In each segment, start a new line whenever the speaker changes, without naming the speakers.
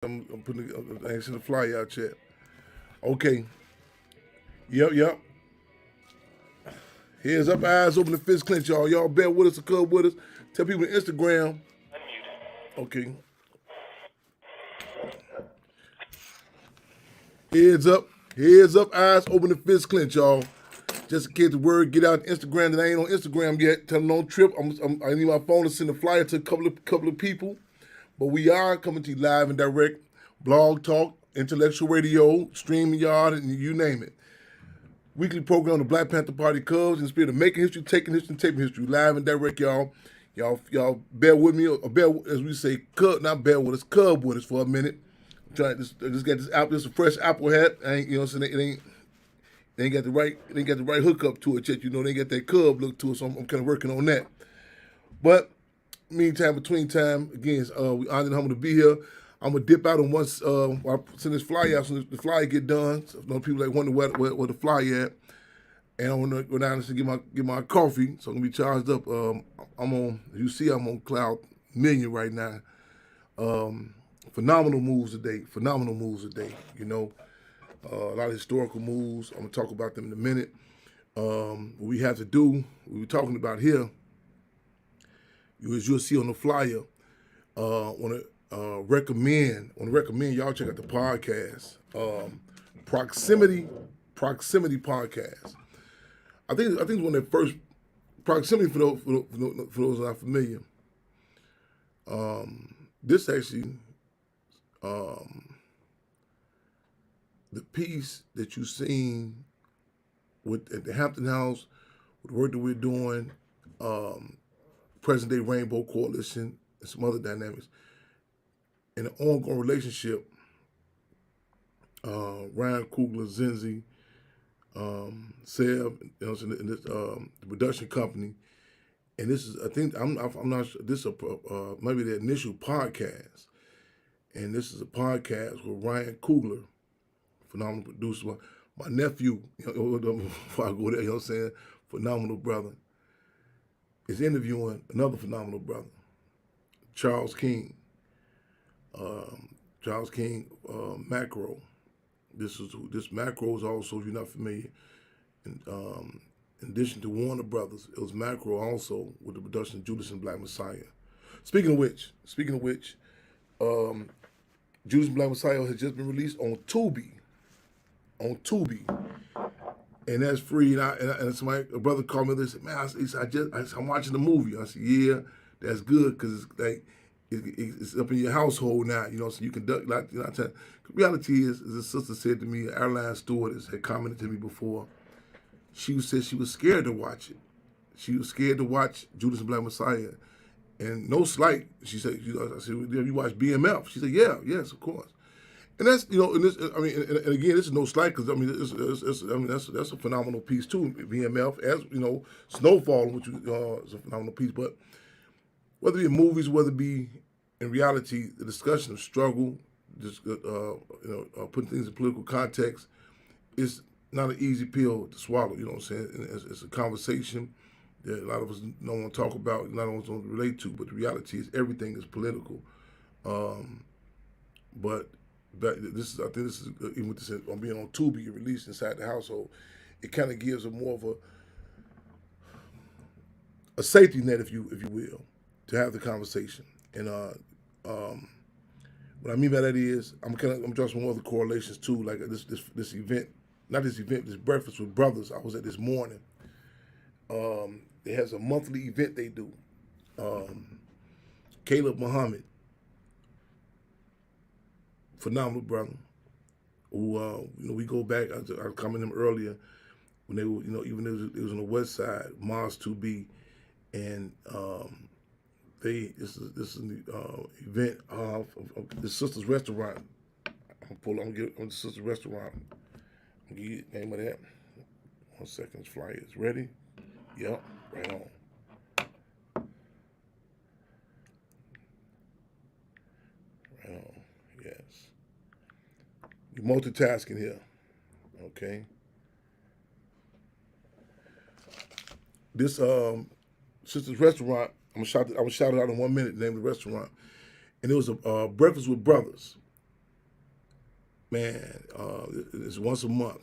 I'm putting the flyer out chat. Okay. Yep. Here's up, eyes open, the fist clench, y'all. Y'all bear with us or come with us. Tell people on Instagram. Okay. Heads up. Heads up, eyes open, the fist clench, y'all. Just in case the word get out Instagram that I ain't on Instagram yet. Tell them don't trip. I need my phone to send a flyer to a couple of people. But we are coming to you live and direct. Blog Talk, Intellectual Radio, StreamYard, and you name it. Weekly program on the Black Panther Party Cubs in the spirit of making history, taking history, and taping history. Live and direct, y'all. Y'all bear with me, or bear, as we say, not bear with us, cub with us for a minute. I'm trying to just get this apple, this is a fresh apple hat. I ain't, you know what I'm saying? They ain't got the right hookup to it yet. You know, they ain't got that cub look to it, so I'm kind of working on that. But meantime, between time, again, we honored and humbled to be here. I'm gonna dip out and once I send this flyer out, so the flyer get done. So people like wonder where the flyer at, and I want to go down and get my coffee, so I'm gonna be charged up. I'm on cloud million right now. Phenomenal moves today. You know, a lot of historical moves. I'm gonna talk about them in a minute. What we have to do, what we're talking about here, as you'll see on the flyer. Want to recommend y'all check out the podcast, Proximity Podcast. I think it's one of the first proximity for those who are not familiar. This actually, the piece that you've seen at the Hampton House, with the work that we're doing, present day Rainbow Coalition, and some other dynamics, in an ongoing relationship. Ryan Coogler, Zinzi, Seb, and this, the production company, and this is, I think, I'm not sure, this is maybe the initial podcast, and this is a podcast with Ryan Coogler, phenomenal producer, my nephew, before I go there, you know what I'm saying, phenomenal brother, is interviewing another phenomenal brother, Charles King. Macro. This Macro is also, if you're not familiar, in addition to Warner Brothers, it was Macro also with the production of Judas and Black Messiah. Speaking of which, Judas and Black Messiah has just been released on Tubi, and that's free. And somebody, a brother called me. They said, "Man, I'm watching the movie." I said, "Yeah, that's good because it's like it's up in your household now, you know, so you can duck." Like, you know, the reality is, as a sister said to me, an airline stewardess had commented to me before. She said she was scared to watch it. She was scared to watch Judas and Black Messiah, and no slight. She said, I said, "Have you watched BMF?" She said, "Yeah, yes, of course." And that's, you know, and this, I mean, and again, this is no slight because I mean, that's a phenomenal piece too. BMF, as you know, Snowfall, which is a phenomenal piece. But whether it be in movies, whether it be in reality, the discussion of struggle, just putting things in political context, is not an easy pill to swallow. You know what I'm saying? And it's a conversation that a lot of us don't want to talk about, not want to relate to. But the reality is, everything is political. But I think this is even with this on being on Tubi released inside the household, it kind of gives a more of a safety net, if you will, to have the conversation. And what I mean by that is, I'm drawing some other correlations too, like this event, this breakfast with brothers I was at this morning. It has a monthly event they do. Caleb Muhammad, phenomenal brother, who we go back. I was coming to him earlier when they were, even though it was on the west side, Mars 2B, and this is the event of the Sisters Restaurant. I'm gonna get on the Sisters Restaurant. I'll give you the name of that. 1 second, flyer is ready. Yep, right on. Right on. Yes. You're multitasking here. Okay. This Sisters Restaurant, I'm gonna shout it out in 1 minute, the name of the restaurant. And it was a breakfast with brothers. man, it's once a month,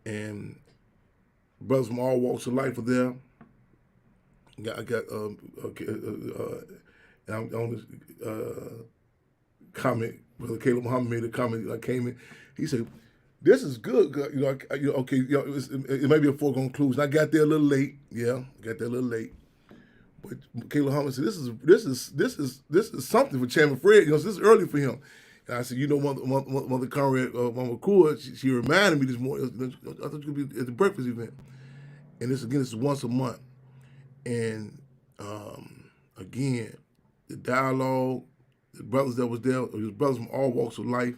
and brothers from all walks of life are there. I got and I'm on this comment. Brother Caleb Muhammad made a comment. I came in. He said, "This is good. Okay. It may be a foregone conclusion. I got there a little late. Yeah, got there a little late. But Caleb Muhammad said, this is something for Chairman Fred. This is early for him." And I said, Mother Conrad, Mama Cool, she reminded me this morning. I thought you could be at the breakfast event. And this is once a month. And again, the dialogue, the brothers that was there, his brothers from all walks of life.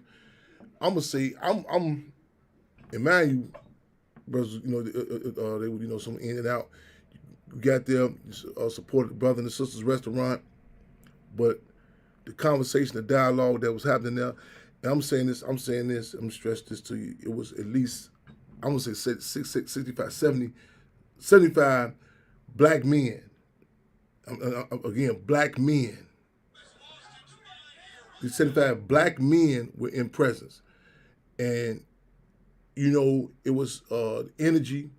I'm gonna say, I'm Emmanuel brothers. They would some in and out. We got there, supported the brother and the sisters restaurant, but the conversation, the dialogue that was happening there, and I'm saying this, I'm gonna stress this to you. It was at least, I'm gonna say 65, 75 black men. Again, black men. These 75 black men were in presence. And, it was energy.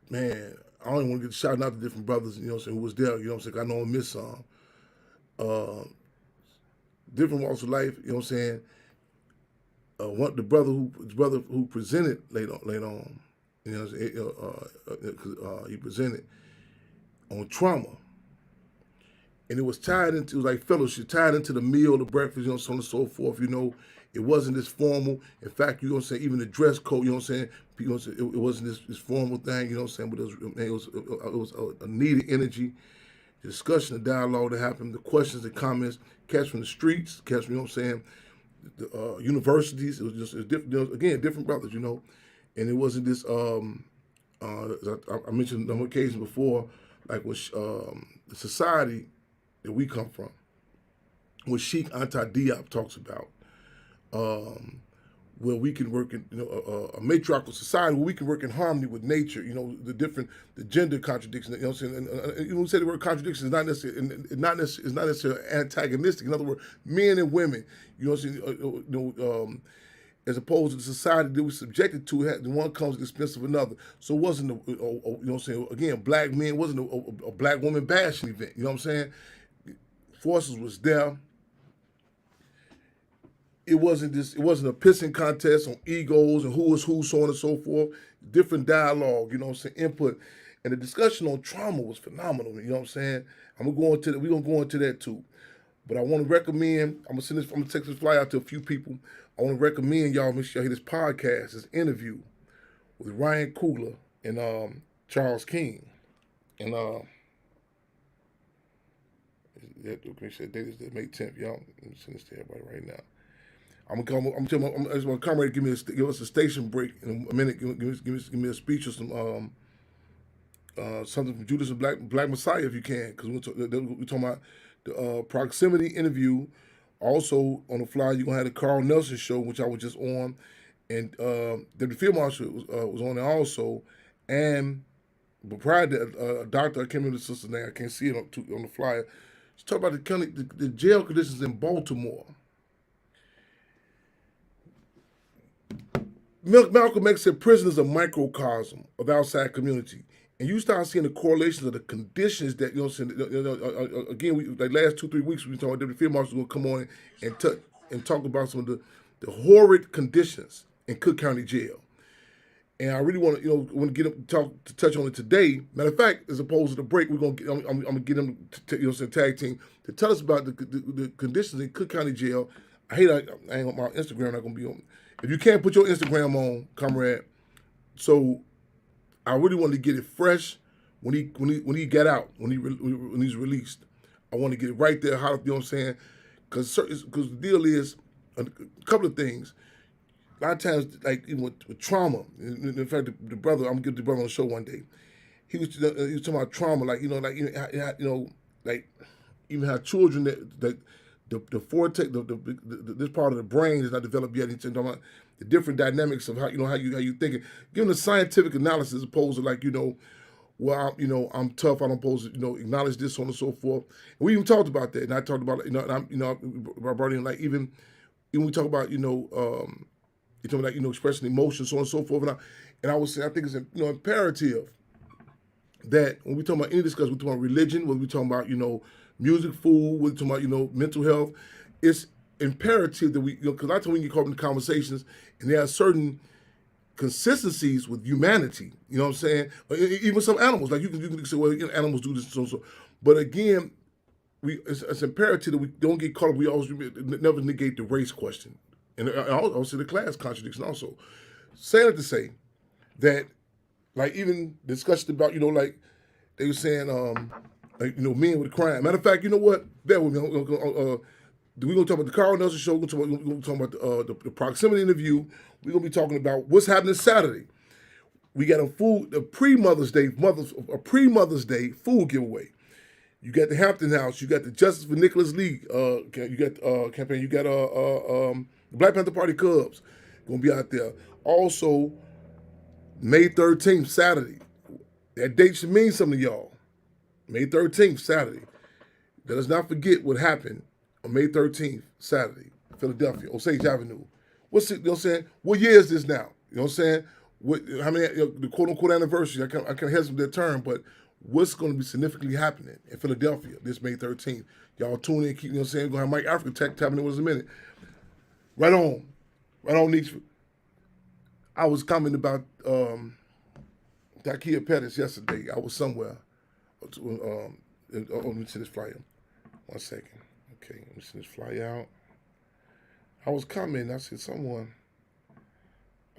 Man, I don't even want to get shouting out to different brothers, who was there, I know I missed some. Different walks of life, the brother who presented later on, he presented on trauma. And it was tied into, like fellowship, tied into the meal, the breakfast, so on and so forth, It wasn't this formal. In fact, even the dress code, it wasn't this formal thing, but it was a needed energy, the discussion, the dialogue that happened, the questions, the comments, cats from the streets, cats from, the universities. It was different, again, different brothers, And it wasn't this, I mentioned on occasion before, like with the society that we come from, what Sheikh Anta Diop talks about, where we can work in a matriarchal society where we can work in harmony with nature. The gender contradictions. And when we say the word contradiction, it's not necessarily antagonistic. In other words, men and women. As opposed to the society that we're subjected to, the one comes at the expense of another. So it wasn't, again, black men wasn't a black woman bashing event. Forces was there. It wasn't a pissing contest on egos and who was who, so on and so forth. Different dialogue, input. And the discussion on trauma was phenomenal, we're gonna go into that too. But I want to recommend, I'm gonna text this flyer out to a few people. I want to recommend y'all make sure y'all hear this podcast, this interview with Ryan Coogler and Charles King. And the date is May 10th, y'all. Let me send this to everybody right now. I'm just want to come right, give us a station break in a minute. Give me a speech or some something from Judas and Black Messiah if you can, because we're talking about the proximity interview. Also on the flyer, you're gonna have the Carl Nelson show, which I was just on, and the field marshal was on there also, but prior to a doctor, I can't remember the sister's name. I can't see it on the flyer. Let's talk about the jail conditions in Baltimore. Malcolm X said prison is a microcosm of the outside community. And you start seeing the correlations of the conditions that, again, like last 2-3 weeks, we were talking about Deputy Field Marshal going to come on and talk about some of the horrid conditions in Cook County Jail. And I really want to, touch on it today. Matter of fact, as opposed to the break, I'm going to get them to tag team to tell us about the conditions in Cook County Jail. I ain't on my Instagram, not going to be on. If you can't put your Instagram on, comrade, so I really wanted to get it fresh when he got out, when he's released. I want to get it right there, how, Because the deal is a couple of things. A lot of times, like even with trauma. In fact, the brother, I'm gonna get the brother on the show one day. He was talking about trauma, like even how children that the cortex, this part of the brain is not developed yet. He's talking about the different dynamics of how you thinking, giving a scientific analysis as opposed to I'm tough. I don't supposed to acknowledge this, so on and so forth. And we even talked about that, and I talked about I brought in like even even we talk about, you talking about, expressing emotions, so on and so forth. And I was saying, I think it's, imperative that when we talk about any discussion, we're talking about religion, when we're talking about, music, food, we're talking about, mental health, it's imperative that we, because I told when you call them conversations, and there are certain consistencies with humanity, you know what I'm saying? Even some animals, like you can say, well, animals do this, so. But again, it's imperative that we don't get caught up. We always never negate the race question. And also the class contradiction also. Saying it to say that, like, even discussion about, like they were saying, men with crime. Matter of fact, you know what? Bear with me. We're going to talk about the Carl Nelson show. We're going to talk about the proximity interview. We're going to be talking about what's happening Saturday. We got a pre-Mother's Day food giveaway. You got the Hampton House. You got the Justice for Nicholas Lee. You got campaign. You got the Black Panther Party Cubs going to be out there. Also, May 13th, Saturday. That date should mean something to y'all. May 13th, Saturday. Let us not forget what happened on May 13th, Saturday, Philadelphia, Osage Avenue. What's it, you know what I'm saying? What year is this now? You know what I'm saying? How many, the quote-unquote anniversary, I can't hesitate that term, but what's going to be significantly happening in Philadelphia this May 13th? Y'all tune in, keep, you know what I'm saying? We're going to have Mike Africa tapping in with us in a minute. Right on, Nietzsche. I was commenting about Takia Pettis yesterday. I was somewhere. Let me see this flyer. 1 second. Okay, let me see this flyer out. I was commenting. I said someone.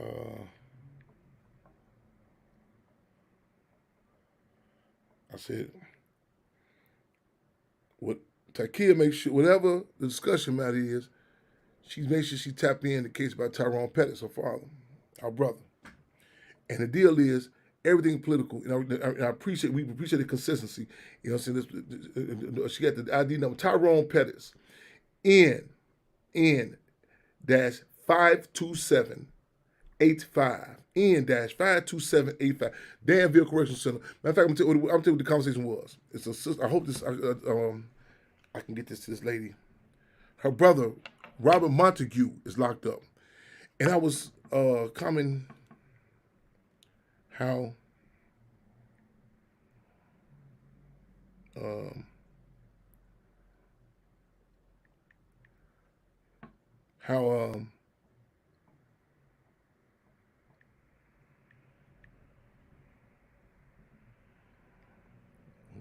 I said, what Takia makes sure, whatever the discussion matter is, she makes sure she tap in the case about Tyrone Pettis, her father, our brother. And the deal is, everything political, we appreciate the consistency. You know what I'm saying? She got the ID number, Tyrone Pettis, N dash 52785. N dash 52785. Danville Correctional Center. Matter of fact, I'm gonna tell you what the conversation was. It's a sister. I hope this. I can get this to this lady. Her brother, Robert Montague, is locked up, and I was commenting how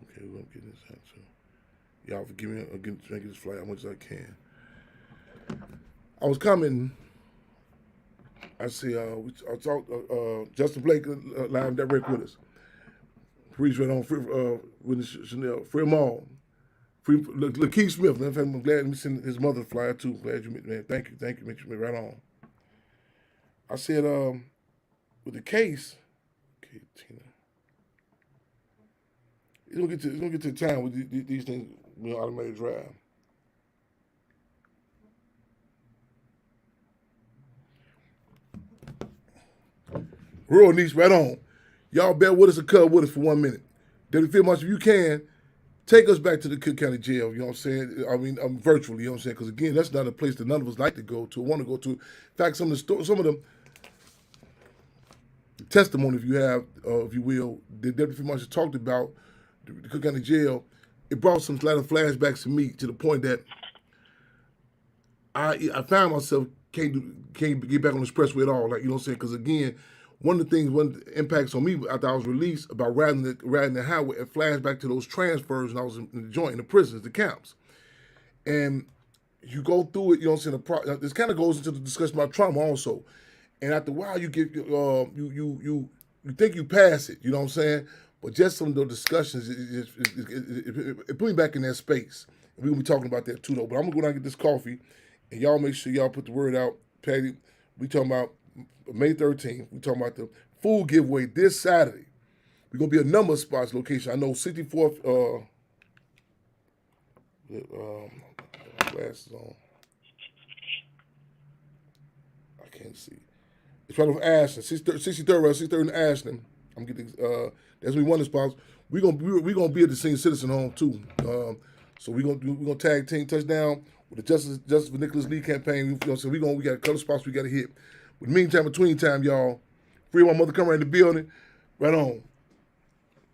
okay, we're gonna get this out too. Y'all forgive me. I'll get this flight as much as I can. I was commenting. I see. I talked. Justin Blake live direct with us. Freeze right on. With Chanel. Free them all. Free Lakeith Smith. In fact, I'm glad to send his mother flyer too. Glad you met, man. Thank you. Make sure right on. I said, with the case. Okay, Tina. It's gonna get to the time with these things being automated drive. Real niche, right on. Y'all bear with us and cut with us for 1 minute. Deputy Field Marshal, if you can, take us back to the Cook County Jail, you know what I'm saying? I mean, virtually, you know what I'm saying? Because again, that's not a place that none of us like to go to or want to go to. In fact, some of the testimony, if you have, if you will, the Deputy Field Marshal talked about the Cook County Jail, it brought some lot of flashbacks to me to the point that I found myself can't get back on the expressway at all, like, you know what I'm saying? Because again, one of the impacts on me after I was released about riding the highway, it flashed back to those transfers when I was in the joint, in the prisons, the camps. And you go through it, you know what I'm saying? This kind of goes into the discussion about trauma also. And after a while, you get you think you pass it, you know what I'm saying? But just some of those discussions, it put me back in that space. And we're going to be talking about that too, though. But I'm going to go down and get this coffee, and y'all make sure y'all put the word out. Patty, we talking about May 13th. We talking about the food giveaway this Saturday. We're going to be a number of spots, location. I know 64th, glasses on. I can't see. It's right off Ashland, 63rd and Ashland. I'm getting, that's we one of the spots. We're gonna be at the senior citizen home too. So we're gonna tag team touchdown. with the Justice for Nicholas Lee campaign. You know, so we got a couple spots we got to hit. But in the meantime, between time, y'all, free my mother come right in the building. Right on.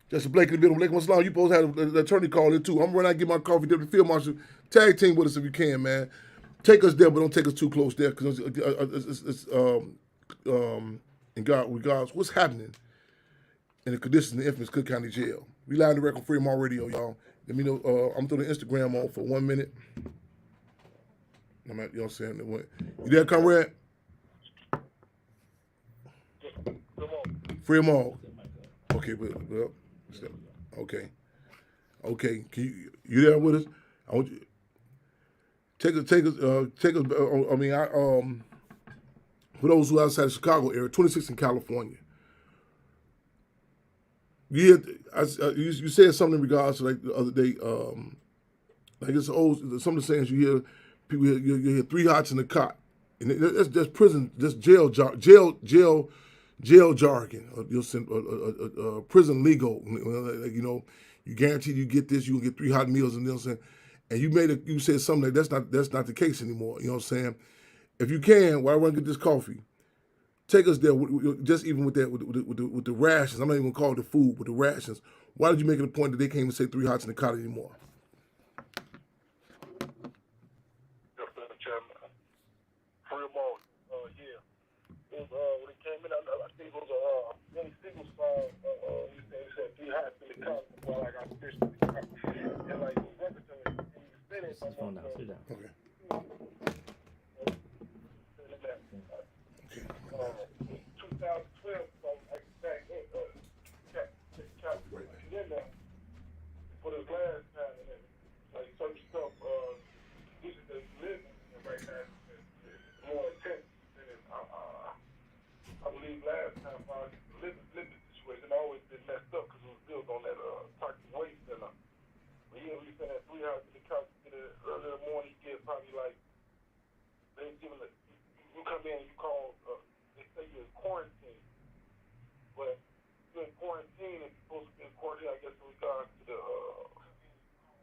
Justin Blake in the building. Blake Muslim, you supposed to have the attorney call in too. I'm running out and get my coffee. Deputy Field Marshal, tag team with us if you can, man. Take us there, but don't take us too close there, because it's in God, regards what's happening in the conditions in the infamous Cook County Jail. We live on the record, Freedom on Radio, y'all. Let me know. I'm throwing the Instagram on for 1 minute. I'm at, you know what I'm saying? You there, comrade? Free them all. Okay, well, okay. Can you there with us? I want you take us. I mean, for those who are outside the Chicago area, 26 in California. You said something in regards to like the other day. Like it's old. Some of the sayings you hear. People you hear 3 hots in the cot, and that's prison, just jail jargon. You'll send prison legal. Like, you know, you guaranteed you get this, you will get 3 hot meals, and you know what I'm saying. And you said something like that's not the case anymore. You know what I'm saying? If you can, while I run get this coffee, take us there. Just even with that, with the rations. I'm not even gonna call it the food, but the rations. Why did you make it a point that they can't even say 3 hots in the cot anymore?
When it came in, I think it was Benny Siegel's song. He said 3 hots in the cot while I got fish in the cot. And like the repertoire, and you said it. Sit down.
Okay.
2012, so I back in there for the last time, and then like certain stuff. This is the living right now is more intense. I believe last time the living situation always been messed up because it was built on that toxic waste center. But yeah, we said that 3 hours in the couch, early in the morning, you get probably like, they give it, you come in, you call, they say you're in quarantine. But you're in quarantine, and you're supposed to be in quarantine, I guess, in regards to the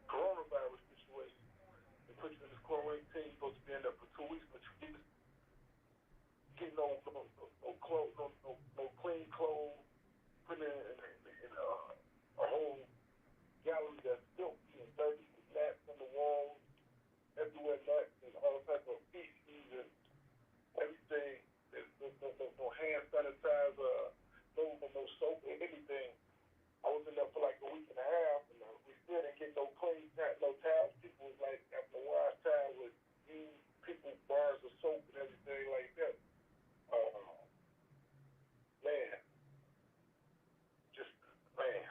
coronavirus situation. They put you in this quarantine, you're supposed to be in there for 2 weeks, but you get no clothes, no clean clothes, put in a whole gallery that's filthy and dirty with gnats on the walls, everywhere gnats and all types of feces and everything. There's no hand sanitizer, no soap or anything. I was in there for like a week and a half, and we still didn't get no clean, no towels. People was like, after a while, towels would use people bars of soap and everything like that. Man, just man.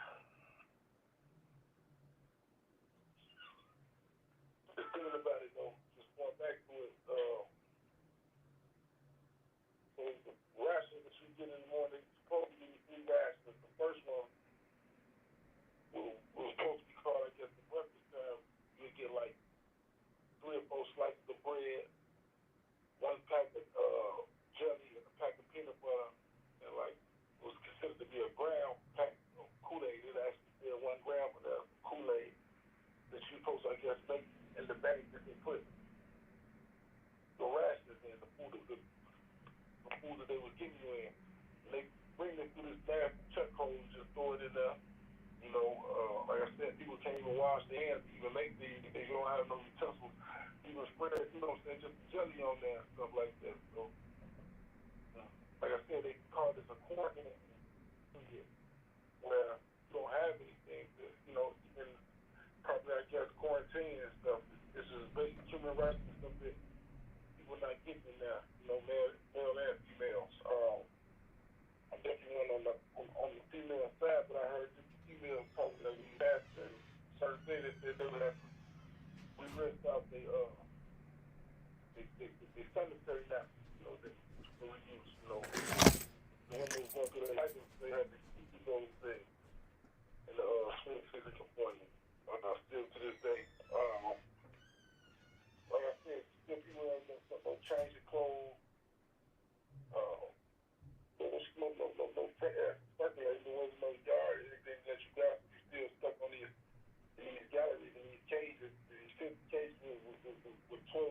Just thinking about it though, just going back to it. So the rations that you get in the morning, supposed to be 3 rations. The first one was supposed to be called, I guess, the breakfast time. You get like 3 or 4 slices of bread, 1 pack of jelly, and a pack of peanut butter, and like was considered to be a gram pack of Kool-Aid. It actually said 1 gram of the Kool-Aid that you supposed to, I guess, make in the bag that they put the rations in, the food that they was giving you in. And they bring it through this nasty check hole and just throw it in there. You know, like I said, people can't even wash their hands to even make these. They don't have no utensils. Even spread, you know what I'm saying, just jelly on there and stuff like that. So, like I said, they call this a quarantine where you don't have anything to, you know, you can probably, I guess, quarantine and stuff. This is basic human rights and stuff that people not getting in there, you know, male and females. I definitely went on the female side, but I heard the females talking that we asked and certain things that they would have to, we ripped out the sanitary napkins, you know, that we use, you know. The women was going through their life, they had to keep those things in the Swing City, California. Still to this day. Like I said, still people have no change of clothes, no circulating, there wasn't no yard, anything that you got, you still stuck on these galleries and these cages, these 50 cages with 12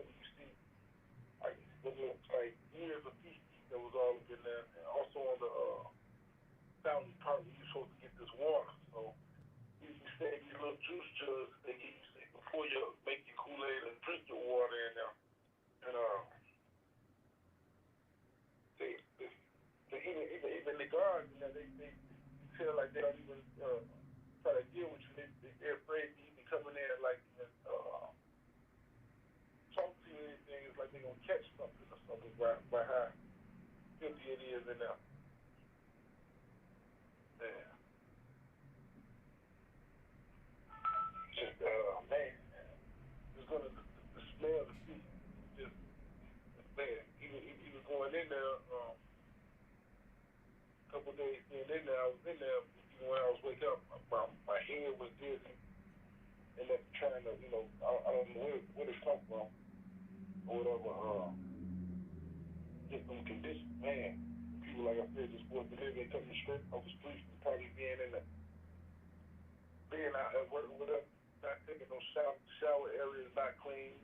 in there. Yeah. Just, man, it's gonna, the smell, the feet, just, man, even going in there, a couple of days being in there, I was in there, even when I was waking up, my head was dizzy, and then trying to, I don't know where it come from, or whatever, get some conditions, man. People, like I said, just was living, coming straight off the streets, probably being out at work or whatever, not taking no shower areas not clean.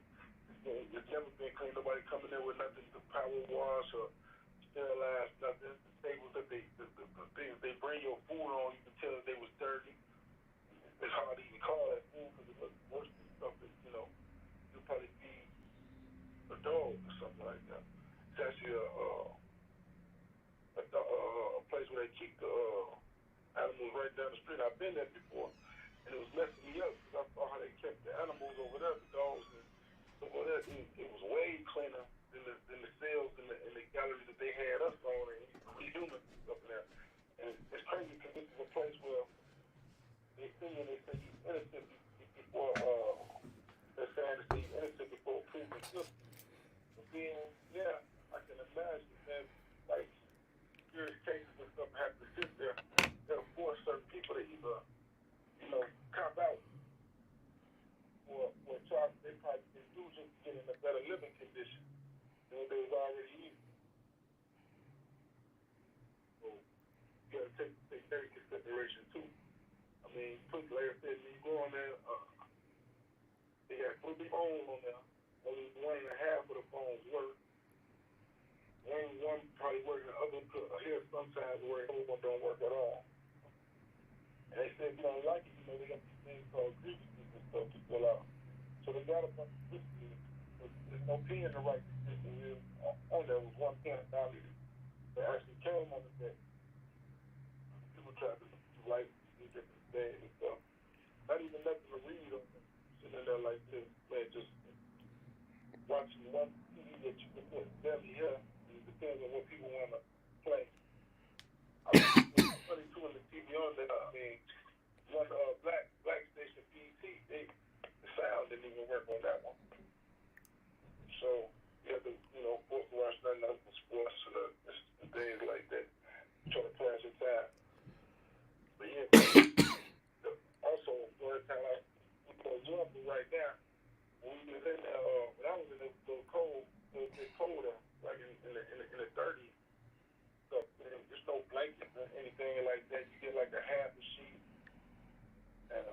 It's never been clean. Nobody coming in with nothing to power wash or sterilize nothing. The tables that the things they bring your food on, you can tell that they was dirty. It's hard to even call that food because it looks worse than stuff that, you'll probably feed a dog or something like that. It's actually a place where they keep the animals right down the street. I've been there before, and it was messing me up because I saw how they kept the animals over there, the dogs and stuff over there. It was way cleaner than the cells and the galleries that they had us on and humans and stuff in there. And it's crazy because this is a place where they say you innocent before they're saying that you're innocent before proven guilty. But then, yeah, I can imagine that like serious cases and stuff have to sit there. They'll force certain people to either, cop out for charges they probably didn't do just to get in a better living condition than what they was already in. So you gotta take that into consideration too. I mean, like I said, when you go on there, they got 3 phones on there. Only 1.5 of the phones work. One probably working, the other here sometimes work, the other one don't work at all. And they said if you don't like it, they got these things called grievances and stuff to fill out. So they got a bunch of grievances. There's no pen to write the grievances on there. Was one pen downloaded. They actually came on the day. People tried to write these different things and stuff. Not even nothing to read on them. Sitting there like this, man, just watching one TV that you can put them here. And it depends on what people want to play. I mean, it's funny too in the TV on there. I mean, one black station BET, the sound didn't even work on that one. So you have to, force to watch nothing else but sports and things like that. Try to pass your time. But yeah, also one time I example right now, when we was in there, when I was in the cold, it was colder, like in the 30s. So there's no blankets or anything like that. You get like a half a sheet and a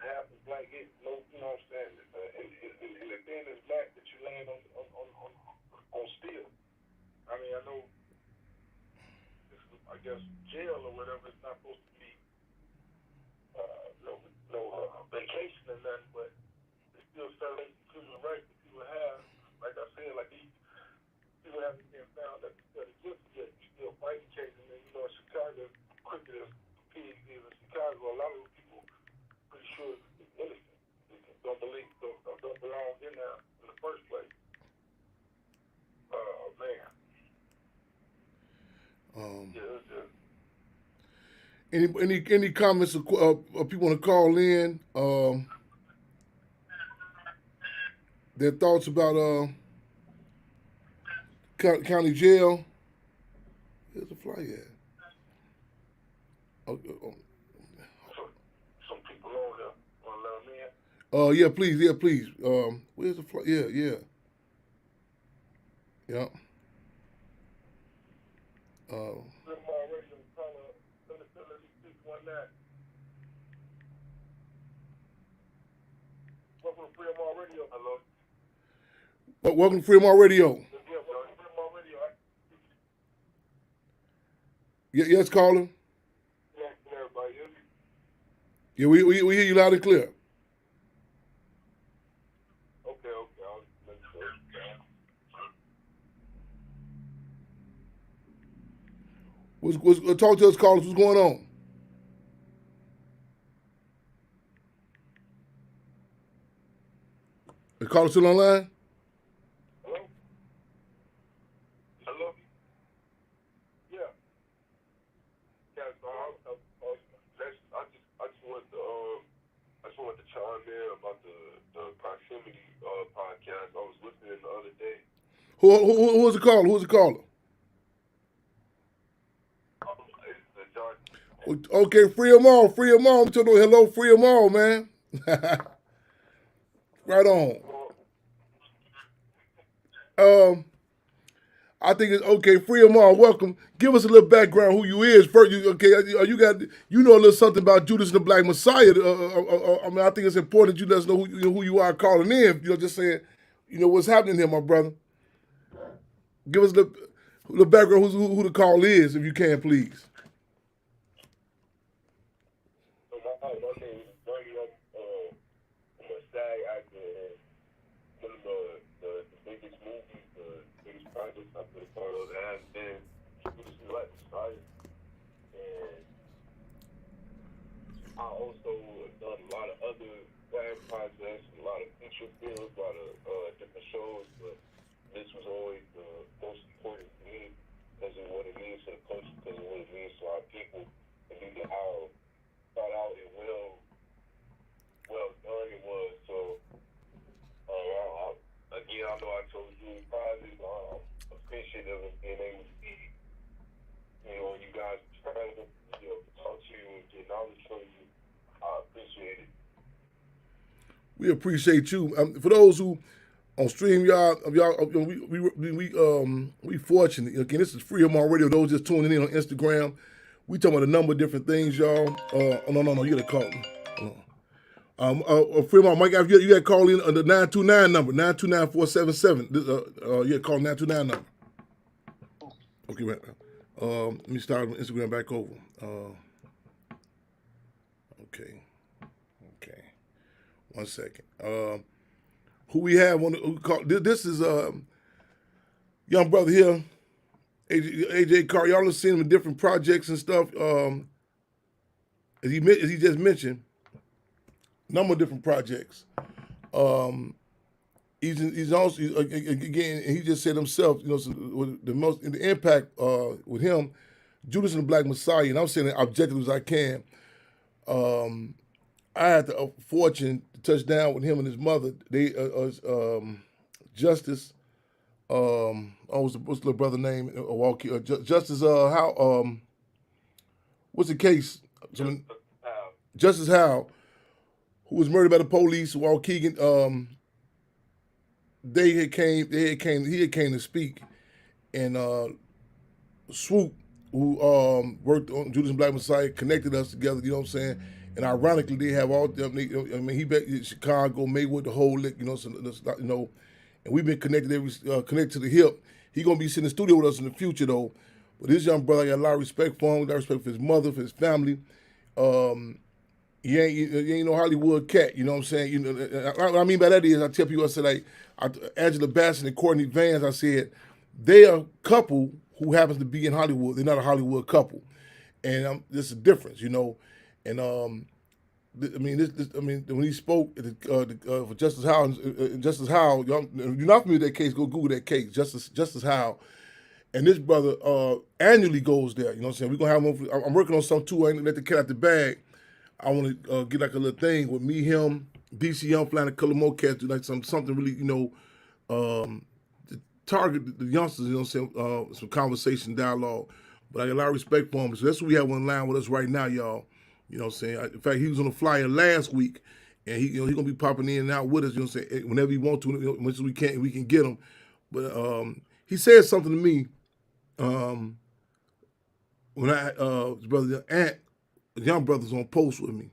half a blanket. No, you know what I'm saying? And the thing is black that you land on steel. I mean, I know this is, I guess, jail or whatever. It's not supposed to be no vacation or nothing, but it's still certain constitutional rights that people have. Like I said, like these people haven't been found that they're guilty yet. You still fighting cases, and in Chicago, quicker as pigs is in Chicago. A lot of those people pretty sure is innocent. They don't believe, don't belong in there in the first place. Man. Yeah, it's just.
Any comments of people want to call in? Their thoughts about county jail. Where's the fly at?
Some people on there want to let them in.
Yeah, please. Where's the fly? Yeah.
Radio caller 619. Welcome to Fremont Radio. Hello.
Welcome to Fremont Radio.
Yeah, welcome to Fremont Radio.
Yes, caller.
Yeah, everybody hear me?
Yeah, we hear you loud and clear.
Okay. I'll make sure.
Talk to us, callers. What's going on? The caller still online?
Hello? Yeah.
Who is the caller? Who's the caller?
It's Jordan.
Okay, free them all. Free them all. I'm telling you, hello, free them all, man. Right on. I think it's okay. Free them all. Welcome. Give us a little background who you is first. You got know a little something about Judas and the Black Messiah. I mean, I think it's important that you let us know who you are calling in. Just saying, what's happening here, my brother. Give us the background who the call is, if you can, please.
So my name is Jordan. I'm a SAG actor, and one of the biggest movies, the biggest projects I've been a part of has been Judas and the Black Messiah. And I also have done a lot of other SAG projects, a lot of feature films, a lot of different shows, but this was always the most important to me because of what it means to the culture, because of what it means to our people, and due to how thought out and well done it was. So, again, I know I told you probably appreciative of being able to be, you guys trying to talk to you and get knowledge from you. I appreciate it.
We appreciate you. For those who on StreamYard, we fortunate. Again, this is Free Them All Radio. Those just tuning in on Instagram, we talking about a number of different things, y'all. No, you gotta call me. Free Them All, Mike, you gotta call in on the 929 number, 929-477. You gotta call 929 number. Okay, right. Let me start on Instagram back over. Okay. 1 second. Who we have on who call this is young brother here, AJ Carr. Y'all have seen him in different projects and stuff. As he just mentioned, number of different projects. He's also again, he just said himself, the impact with him, Judas and the Black Messiah, and I'm saying it objectively as I can. I had the fortune to touch down with him and his mother. They Justice. What's the little brother name? Justice. How? What's the case? Justice Howe, who was murdered by the police. Waukegan. He had came to speak, and Swoop, who worked on Judas and Black Messiah, connected us together. You know what I'm saying? And ironically, they have all. He back in Chicago, Maywood, the whole lick. And we've been connected to the hip. He gonna be sitting in the studio with us in the future though. But this young brother, I got a lot of respect for him. I got respect for his mother, for his family. He ain't no Hollywood cat. You know what I'm saying? What I mean by that is, I tell people, I said Angela Bassett and Courtney Vance. I said they are a couple who happens to be in Hollywood. They're not a Hollywood couple, and there's a difference, And when he spoke for Justice Howe, y'all, if you're not familiar with that case, go Google that case, Justice Howe. And this brother annually goes there. You know what I'm saying? We're gonna have him. I'm working on something too. I ain't let the cat out the bag. I want to get like a little thing with me, him, BC Young, Flying, a couple more cats, do like something really, to target the youngsters. You know what I'm saying? Some conversation, dialogue. But I got a lot of respect for him. So that's what we have on the line with us right now, y'all. You know what I'm saying? In fact, he was on the flyer last week, and he gonna be popping in and out with us. You know what I'm saying? Whenever he want to, once we can get him. But he said something to me when his brother Ant, his young brother's on post with me,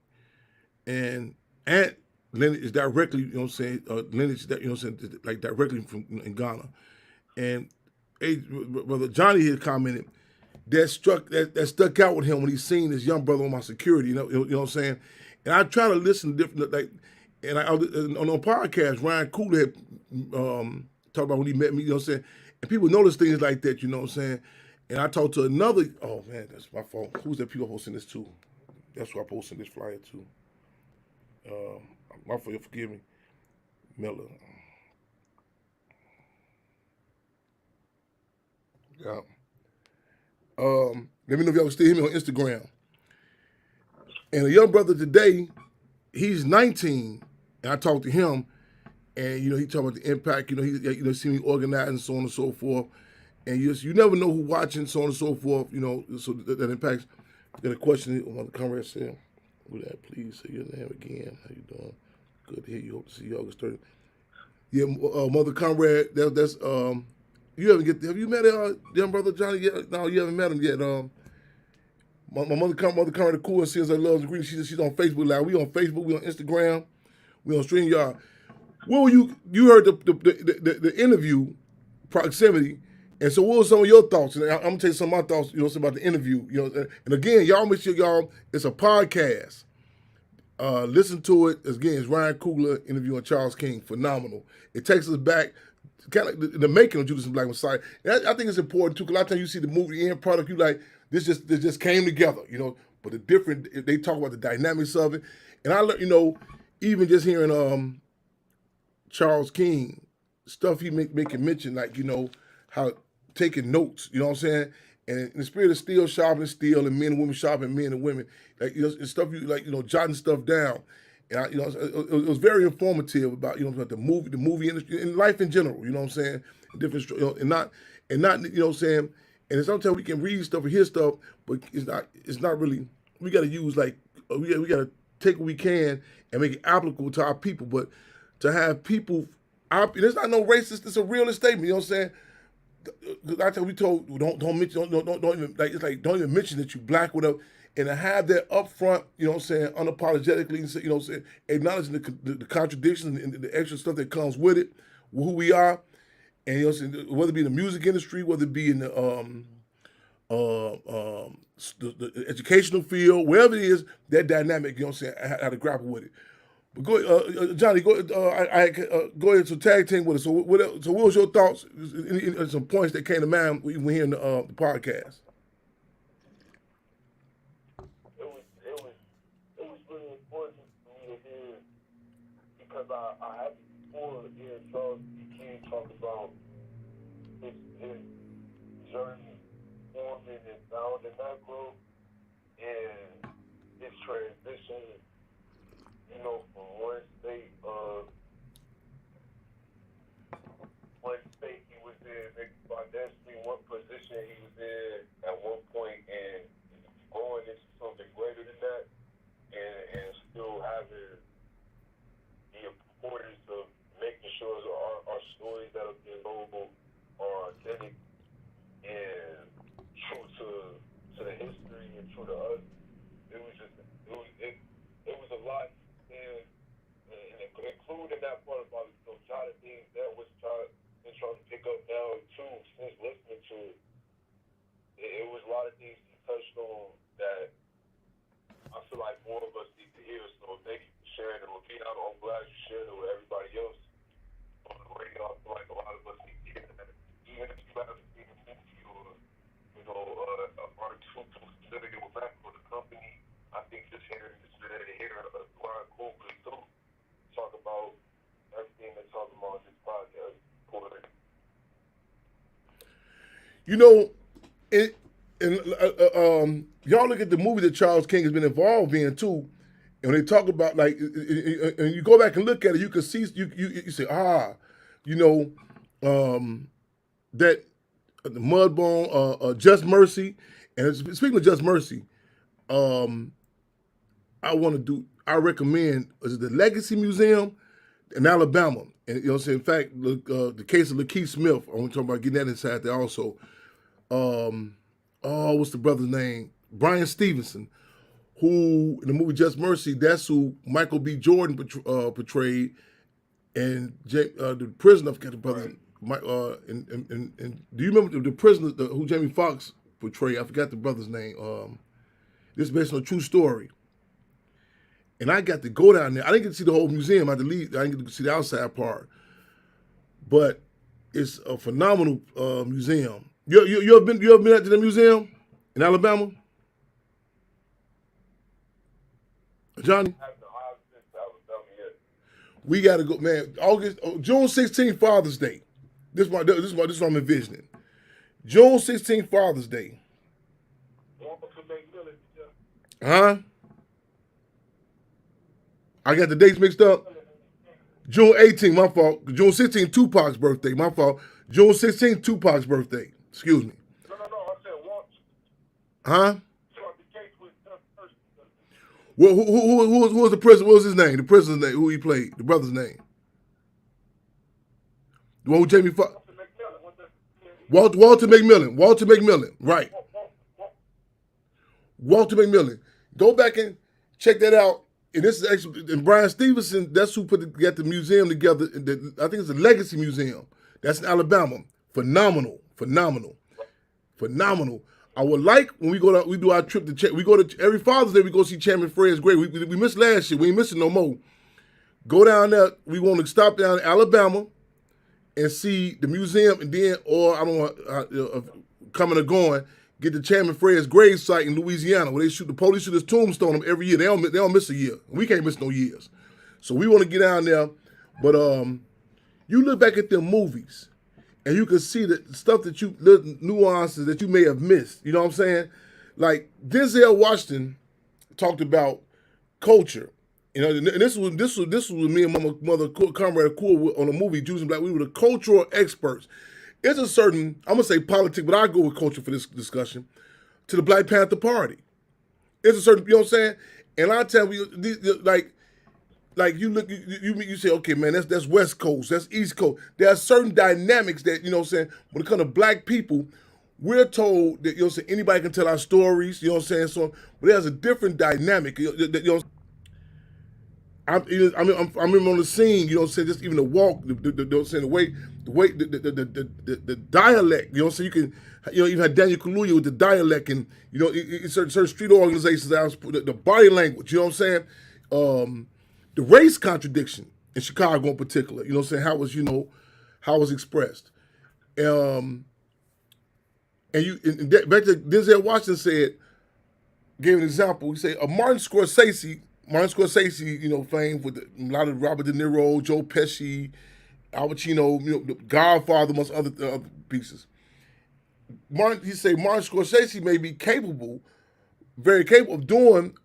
and Ant lineage is directly, you know what I'm saying? Lineage that, you know what I'm saying, like directly from in Ghana, and brother Johnny had commented. That stuck out with him when he seen his young brother on my security, you know what I'm saying? And I try to listen to different, and on a podcast, Ryan Coogler had talked about when he met me, you know what I'm saying? And people notice things like that, you know what I'm saying? And I talked to another, oh man, that's my fault. Who's that people posting this to? That's who I posting this flyer to. My fault, forgive me. Miller. Yeah. Let me know if y'all can still hear me on Instagram. And a young brother today, he's 19, and I talked to him, and he talked about the impact. He see me organizing, so on and so forth. And you never know who watching, so on and so forth. So that impacts. Got a question. One of the comrades said, "Would that please say your name again? How you doing? Good to hear you. Hope to see you August 30th." Yeah, Mother Conrad. That's You have you met young brother Johnny yet? No, you haven't met him yet. My mother Conrad, the cool and says I love the green. She's on Facebook Live. We on Facebook. We on Instagram. We on StreamYard. What were you heard the interview proximity, and so what were some of your thoughts? And I'm gonna tell you some of my thoughts, about the interview. And again, y'all make sure y'all, it's a podcast. Listen to it. Again, it's Ryan Coogler interviewing Charles King. Phenomenal. It takes us back, kind of the making of Judas and Black Messiah. And I think it's important too, because a lot of times you see the movie, the end product, you like, this just came together, But they talk about the dynamics of it. And I learned, even just hearing Charles King, stuff he making mention, like, how taking notes, you know what I'm saying? And in the spirit of steel sharpening steel, and men and women sharpening men and women, like, it's stuff you like, jotting stuff down. And it was very informative about, about the movie industry and life in general, you know what I'm saying? Different, and not, you know what I'm saying? And sometimes we can read stuff and hear stuff, but it's not really, we got to use, like, we got to take what we can and make it applicable to our people. But to have people, it's not no racist, it's a realist statement, you know what I'm saying? We told don't mention don't even, like, it's like, don't even mention that you black, whatever, and to have that up front, you know what I'm saying, unapologetically, you know what I'm saying, acknowledging the contradictions and the extra stuff that comes with it, who we are, and you know what I'm saying, whether it be in the music industry, whether it be in the educational field, wherever it is, that dynamic, you know what I'm saying, how to grapple with it. But go ahead, Johnny. Go ahead. So tag team with us. So what was your thoughts? Some points that came to mind when hearing the podcast.
It was really important for me to hear, because I had before hearing Charles B. King talk about his journey forming and founding that group, and his transition, from one state he was in, financially, one position he was in at one point, and going into something greater than that, and still having the importance of making sure that our stories that are being told are authentic and true to the history and true to us. It was a lot, and including that part about trying to things that was trying to pick up now too, since listening to it. It was a lot of things he touched on that I feel like more of us need to hear. So thank you for sharing it with me. I'm glad you shared it with everybody else on the radio. I feel like a lot of us need to hear that. Even if you haven't seen a movie or, or too specific with back for the company, I think just hearing Ryan Coogler too talk about everything they're talking about in this podcast.
Y'all look at the movie that Charles King has been involved in too, and when they talk about, like, and you go back and look at it, you can see, you say, that the Mudbone, Just Mercy, and speaking of Just Mercy, I recommend, is it the Legacy Museum in Alabama, and you know what I'm saying. In fact, the case of Lakeith Smith, I want to talk about getting that inside there also. What's the brother's name? Brian Stevenson, who in the movie Just Mercy, that's who Michael B. Jordan portrayed, and the prisoner, I forget the brother. Right. And do you remember the prisoner who Jamie Foxx portrayed? I forgot the brother's name. This is based on a true story. And I got to go down there. I didn't get to see the whole museum. I had to leave. I didn't get to see the outside part. But it's a phenomenal museum. You ever been out to the museum in Alabama, Johnny? We got to go, man. June 16th, Father's Day. This is what I'm envisioning. June 16th, Father's Day. Huh? I got the dates mixed up. June 18th, my fault. June 16th, Tupac's birthday, my fault. June 16th, Tupac's birthday. Excuse me.
No, I said once.
Huh?
So the case with first.
Well, who was the president? What was his name? The president's name? Who he played? The brother's name? The one who Jamie Foxx. Walter McMillan. Walter McMillan. Right. Walter McMillan. Go back and check that out. And this is actually, and Brian Stevenson, that's who got the museum together. I think it's the Legacy Museum. That's in Alabama. Phenomenal. I would like when we do our trip to we go to every Father's Day. We go see Chairman Fred's grave. We missed last year. We ain't missing no more. Go down there. We want to stop down in Alabama and see the museum, and then, or I don't want coming or going, get the Chairman Fred's grave site in Louisiana where the police shoot his tombstone him every year. They don't miss a year. We can't miss no years. So we want to get down there. But you look back at them movies, and you can see the stuff that the nuances that you may have missed. You know what I'm saying? Like Denzel Washington talked about culture. You know, and this was me and my mother, Comrade Cool, on a movie, Jews and Black. We were the cultural experts. It's a certain, I'm going to say politics, but I go with culture for this discussion, to the Black Panther Party. It's a certain, you know what I'm saying? And I tell you, like you look, you say, okay, man, that's West Coast, that's East Coast. There are certain dynamics that, you know what I'm saying, when it comes to black people, we're told that, you know what I'm saying, anybody can tell our stories, you know what I'm saying, so, but there's a different dynamic, you know, I remember on the scene, you know what I'm saying, just even the walk, the way, the dialect, you know what I'm saying, you can, you know, even had Daniel Kaluuya with the dialect, and, you know, certain street organizations, the body language, you know what I'm saying, the race contradiction in Chicago in particular, you know what I'm saying, how it was expressed. And back to Denzel Washington gave an example, he said, Martin Scorsese, you know, famed with a lot of Robert De Niro, Joe Pesci, Al Pacino, you know, the Godfather, amongst other pieces. He said Martin Scorsese may be very capable of doing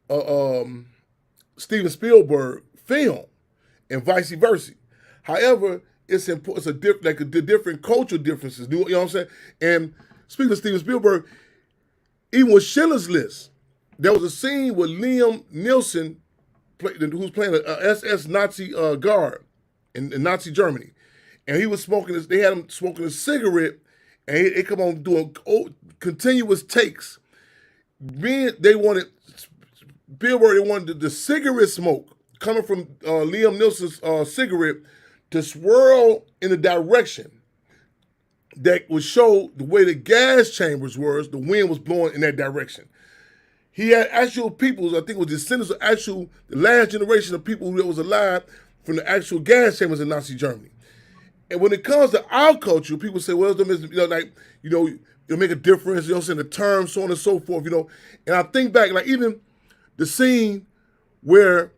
Steven Spielberg film, and vice versa. However, it's important. It's the different cultural differences. You know what I'm saying? And speaking of Steven Spielberg, even with Schindler's List, there was a scene with Liam Neeson, who's playing a SS Nazi guard in Nazi Germany, and he was smoking. They had him smoking a cigarette, and they come on doing continuous takes. They wanted the cigarette smoke coming from Liam Neeson's cigarette to swirl in a direction that would show the way the gas chambers were. The wind was blowing in that direction. He had actual people, I think it was descendants of the last generation of people that was alive from the actual gas chambers in Nazi Germany. And when it comes to our culture, people say, well, it'll make a difference, you know what I'm saying, the terms, so on and so forth, you know. And I think back, like even the scene where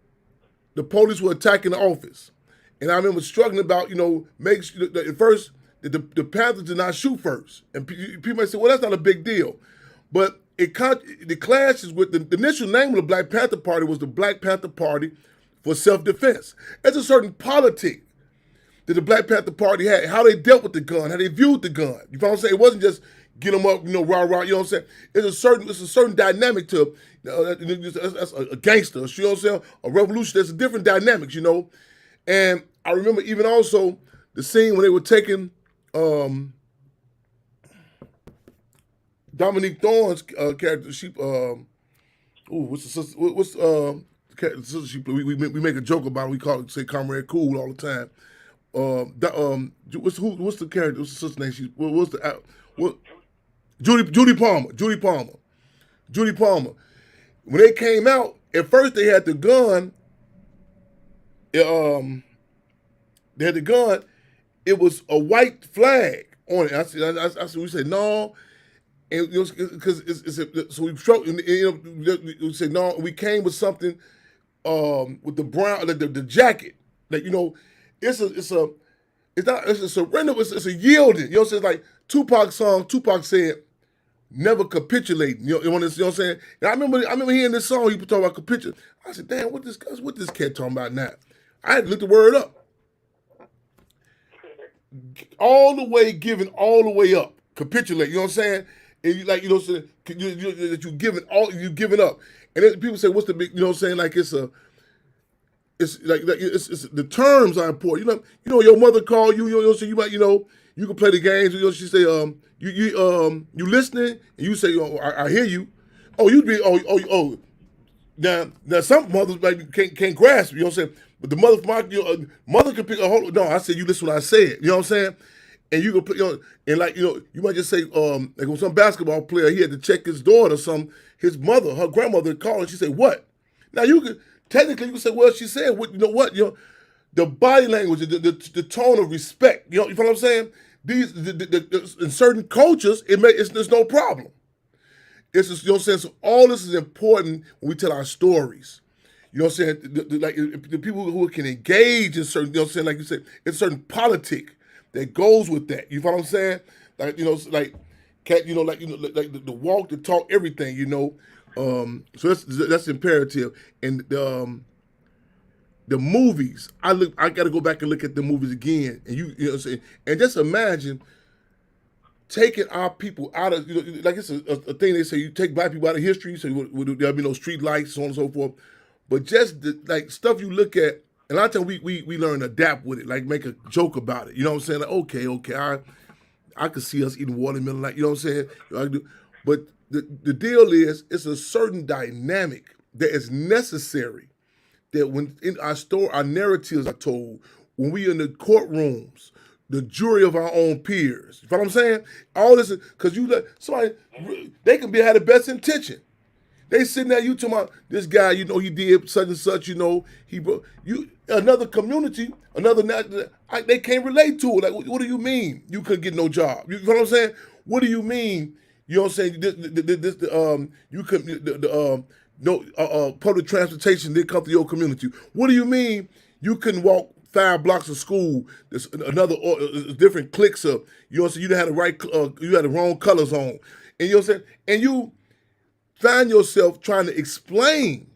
the police were attacking the office. And I remember struggling about, you know, at first, the Panthers did not shoot first. And people might say, well, that's not a big deal. But it clashes with the initial name of the Black Panther Party was the Black Panther Party for Self-Defense. There's a certain politic that the Black Panther Party had, how they dealt with the gun, how they viewed the gun. You know what I'm saying? It wasn't just get them up, you know, rah, you know what I'm saying? It's a certain dynamic to that's a gangster, you know what I'm saying? A revolution, there's a different dynamics, you know? And I remember even also the scene when they were taking Dominique Thorne's character. We make a joke about it. We call it, say, Comrade Cool all the time. What's the character? What's the sister's name? Judy Palmer. When they came out, at first they had the gun. They had the gun. It was a white flag on it. I said, we said no, and because so we struck. You know, we said no. We came with something with the brown, the jacket. Like, you know, it's a surrender. It's a yielding. You know what I'm saying? Like Tupac's song. Tupac said, "Never capitulate." You know what I'm saying? And I remember hearing this song. He talking about capitulate. I said, "Damn, what this cat talking about now?" I had to look the word up. all the way giving all the way up, capitulate. You know what I'm saying? And you like, you know, that you giving all, you giving up. And then people say, what's the big? You know what I'm saying? Like it's like it's the terms are important. Your mother call you. You know, so you might, you can play the games. You know, she say, you listening, and you say, oh, I hear you. Oh, you be, oh. Now some mothers like can't grasp. You know what I'm saying? But the mother, mother can pick a hold. No, I said you listen what I said. You know what I'm saying? And you can put, and like, you might just say, like when some basketball player, he had to check his daughter, his mother, her grandmother called, and she said, what? Now you could, technically you can say, well, she said, what, the body language, the tone of respect, you know what I'm saying? In certain cultures, there's no problem. It's just, you know what I'm saying? So all this is important when we tell our stories. You know what I'm saying? Like the people who can engage in certain, you know what I'm saying? Like you said, it's certain politic that goes with that. You know what I'm saying? Like, like the walk, the talk, everything, So that's imperative. And the movies, I got to go back and look at the movies again. And you know what I'm saying? And just imagine taking our people out of, like it's a thing they say, you take black people out of history, so there'll be no street lights, so on and so forth. But just like stuff you look at, and a lot of times we learn to adapt with it, like make a joke about it. You know what I'm saying? Like, okay, I could see us eating watermelon, like, you know what I'm saying? But the deal is, it's a certain dynamic that is necessary that when in our story, our narratives are told, when we in the courtrooms, the jury of our own peers. You know what I'm saying? All this, because you let somebody, they can have the best intention. They sitting there, you talking about this guy, he did such and such, he broke, another community, they can't relate to it. Like, what do you mean you couldn't get no job? You know what I'm saying? What do you mean? You know what I'm saying? You couldn't, public transportation didn't come to your community. What do you mean you couldn't walk 5 blocks of school? There's another different cliques of, you know what I'm saying? You didn't have the right, you had the wrong colors on, and you know what I'm saying? And you find yourself trying to explain.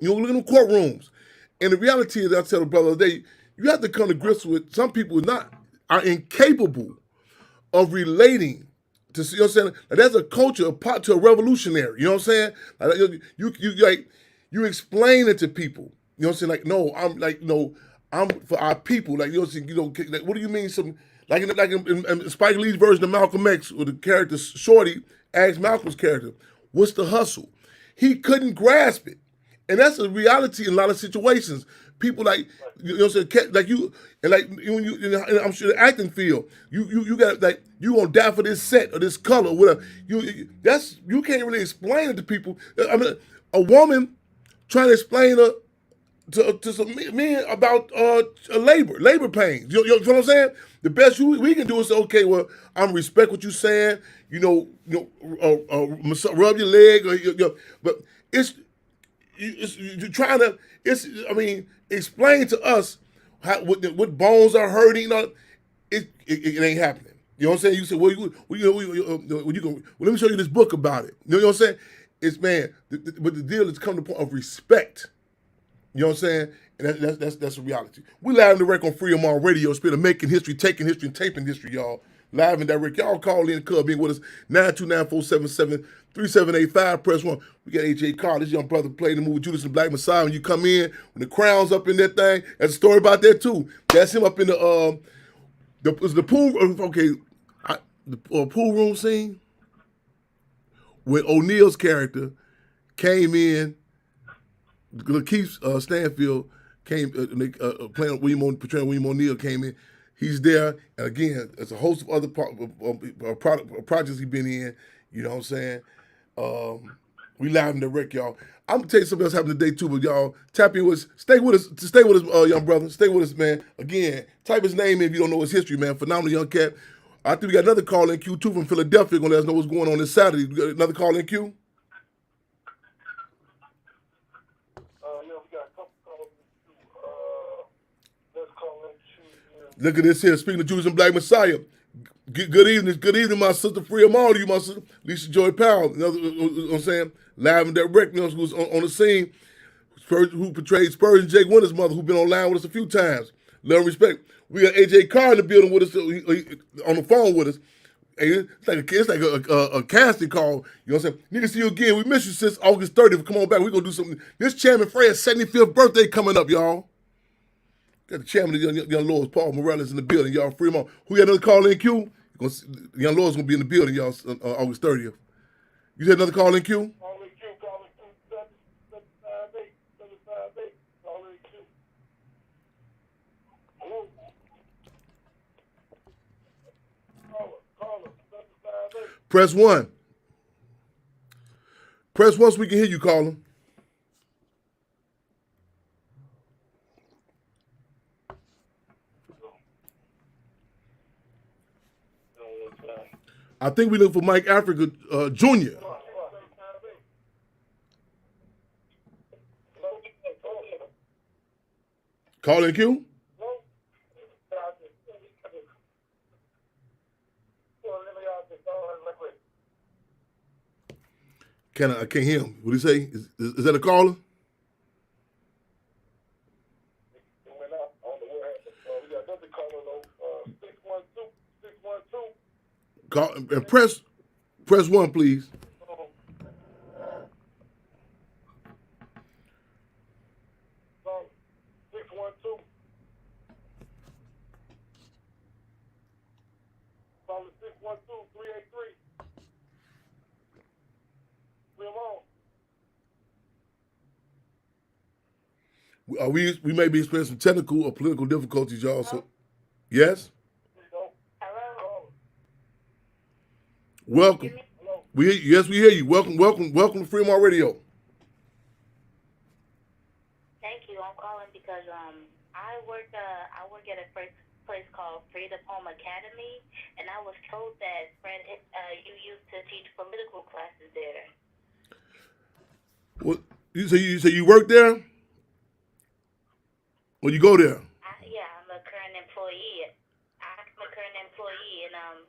Look in the courtrooms. And the reality is, I tell the brother today, you have to come to grips with some people are incapable of relating to, you know what I'm saying? Like, that's a culture, to a revolutionary. You know what I'm saying? You explain it to people. You know what I'm saying? Like, no, I'm for our people. Like, you know what I'm saying? Like, what do you mean? In Spike Lee's version of Malcolm X, with the character Shorty asked Malcolm's character, what's the hustle? He couldn't grasp it. And that's a reality in a lot of situations. People like, you know what I'm saying, like you, and like when and I'm sure the acting field, you got like, you gonna die for this set or this color, whatever. You can't really explain it to people. I mean, a woman trying to explain to some men about labor pains. You know what I'm saying? The best we can do is say, okay, well, I'm respect what you're saying. Rub your leg, but you're trying to. Explain to us what bones are hurting. It ain't happening. You know what I'm saying? You say, well, let me show you this book about it. You know what I'm saying? But the deal is come to the point of respect. You know what I'm saying? And that's a reality. We live and direct on Freedom on Radio, spirit of making history, taking history, and taping history, y'all. Live and direct. Y'all call in, being with us, 929-477-3785, press 1. We got A.J. Carr, this young brother played the movie Judas and the Black Messiah. When you come in, when the crown's up in that thing, there's a story about that too. That's him up in the pool, the pool room scene when O'Neill's character came in. Lakeith Stanfield came, portraying William O'Neill came in. He's there, and again, there's a host of other projects he's been in. You know what I'm saying? We live and direct, y'all. I'm gonna tell you something else happened today too, but y'all tap in with us. Stay with us, young brother. Stay with us, man. Again, type his name in if you don't know his history, man. Phenomenal young cat. I think we got another call in queue too from Philadelphia. Gonna let us know what's going on this Saturday. We got another call in queue. Look at this here. Speaking of Judas and Black Messiah. Good evening, my sister. Free of all of you, my sister. Lisa Joy Powell. You know what I'm saying? Live and direct, who's on the scene, who portrayed Spurgeon Jake Winter's mother, who's been online with us a few times. Love and respect. We got AJ Carr in the building with us, on the phone with us. And it's like a casting call. You know what I'm saying? Need to see you again. We miss you since August 30th. Come on back. We're going to do something. This Chairman Fred's 75th birthday coming up, y'all. Got the chairman of Young Lords, Paul Morales, in the building, y'all. Free them all. Who got another call in queue? Young Lords going to be in the building, y'all, August 30th. You had another call in queue?
Call in queue, call in queue, 758, 758, call in queue. Hello? Caller, 758.
Press 1. Press 1 so we can hear you, caller. I think we look for Mike Africa Jr. Call in queue? I can't hear him. What do you say? Is that a caller? Call and press 1, please. We may be experiencing technical or political difficulties, y'all. So, yes. Welcome. We hear you. Welcome to Fremont Radio.
Thank you. I'm calling because I work at a place called Freedom Home Academy, and I was told that Fred, you used to teach political classes there.
Well, you say you work there? Or you go there?
Yeah, I'm a current employee. And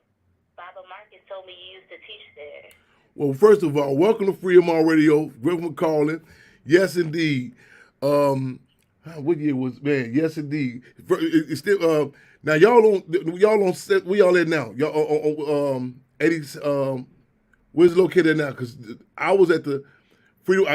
Baba Marcus told me you used to teach there.
Well, first of all, welcome to Freedom Radio. Welcome for calling. Yes, indeed. What year was, man? Yes, indeed. It's still now y'all on set. Where y'all at now? Y'all on 80s. Where's it located now? Because I was at the Freedom.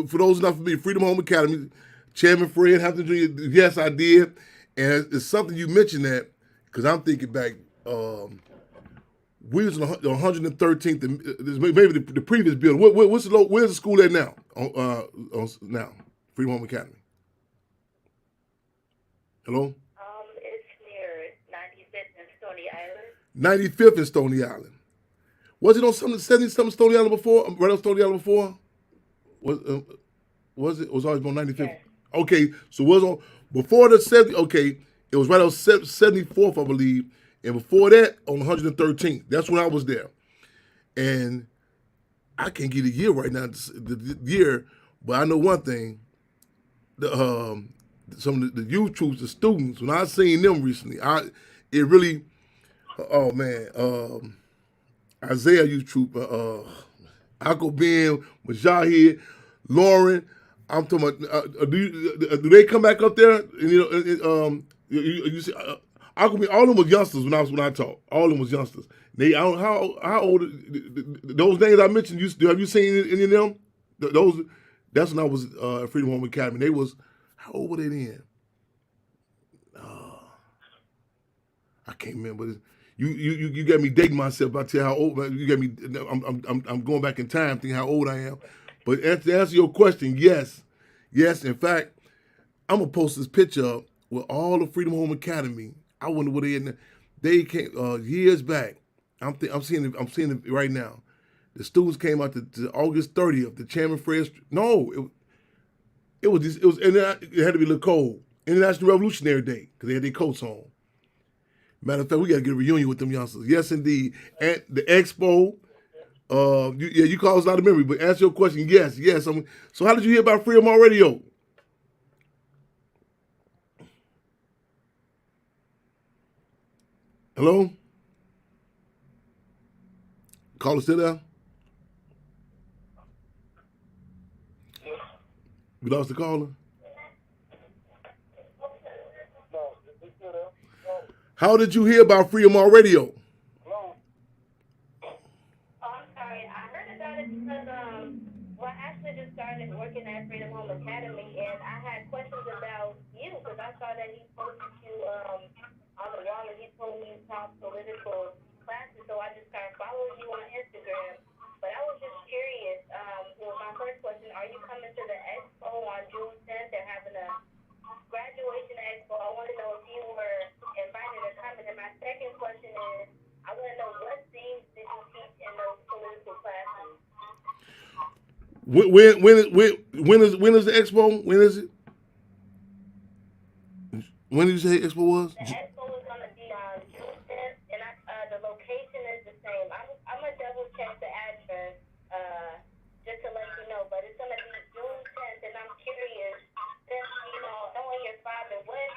For those not familiar, Freedom Home Academy. Chairman Fred Hampton Jr. Yes, I did, and it's something you mentioned that because I'm thinking back. We was on 113th. Maybe the previous building. Where's the school at now? Now, Freedom Home Academy. Hello.
It's near 95th and Stony Island.
95th and Stony Island. Was it on 70-something Stony Island before? Right on Stony Island before? Was it? It was always on 95th. Yes. Okay, so it was on before the 70. Okay, it was right on 74th, I believe, and before that on 113th. That's when I was there, and I can't get a year right now, the year, but I know one thing: some of the youth troops, the students. When I seen them recently, it really, oh man, Isaiah youth troop, Uncle Ben, Mujahid, Lauren. I'm talking about. Do they come back up there? And, you see, all of them was youngsters when I taught. All of them was youngsters. How old? Those names I mentioned. Have you seen any of them? Those. That's when I was at Freedom Home Academy. They was, how old were they then? I can't remember. You got me dating myself. I tell you how old. You got me. I'm going back in time, thinking how old I am. But to answer your question, yes. In fact, I'm gonna post this picture up with all the Freedom Home Academy. I wonder what they came years back. I'm seeing it right now. The students came out to August 30th. The Chairman Fred. No, it had to be Nicole International Revolutionary Day because they had their coats on. Matter of fact, we got to get a reunion with them youngsters. Yes, indeed. And the expo. You call us out of memory, but answer your question. Yes. So how did you hear about Freedom Radio? Hello? Caller still there? We lost the caller?
No, it's still there.
How did you hear about Freedom on Radio?
Hello?
Oh, I'm sorry. I heard about it because well, I actually just started working at Freedom Home Academy, and I had questions about you because I saw that he posted you on the wall, and he told me you taught political classes, so I just started following you on Instagram. But I was just curious. Well, my first question: are you coming to the expo on June 10th? They're having a graduation expo. I want to know if you were invited to come. And then my second question is, I want to know what themes did you teach in those political classes?
When is the expo? When is it? When did you say expo was?
The expo is going to be on June 10th, and the location is the same. I'm going to double check the address just to let you know, but it's going to be June 10th, and I'm curious, since, knowing your father, what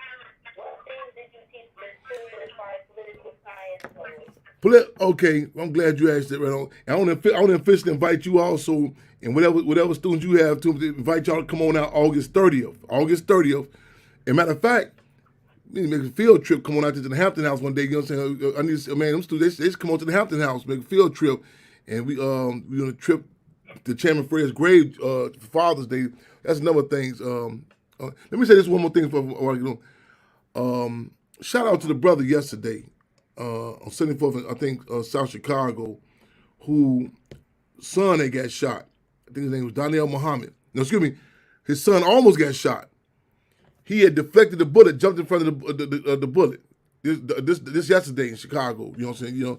things did you teach the children as far as political science goes?
Okay, I'm glad you asked that right on. I want to officially invite you also, and whatever students you have, to invite y'all to come on out August 30th. August 30th. As a matter of fact, we need to make a field trip. Come on out to the Hampton House one day. You know what I'm saying? I need to, man, them students they come on to the Hampton House, make a field trip, and we on a trip to Chairman Fred's grave for Father's Day. That's a number of things. Let me say this one more thing before I get on. Shout out to the brother yesterday on 74th, I think, South Chicago, who son they got shot. I think his name was Daniel Muhammad. No, excuse me, his son almost got shot. He had deflected the bullet, jumped in front of the bullet. This yesterday in Chicago. You know what I'm saying?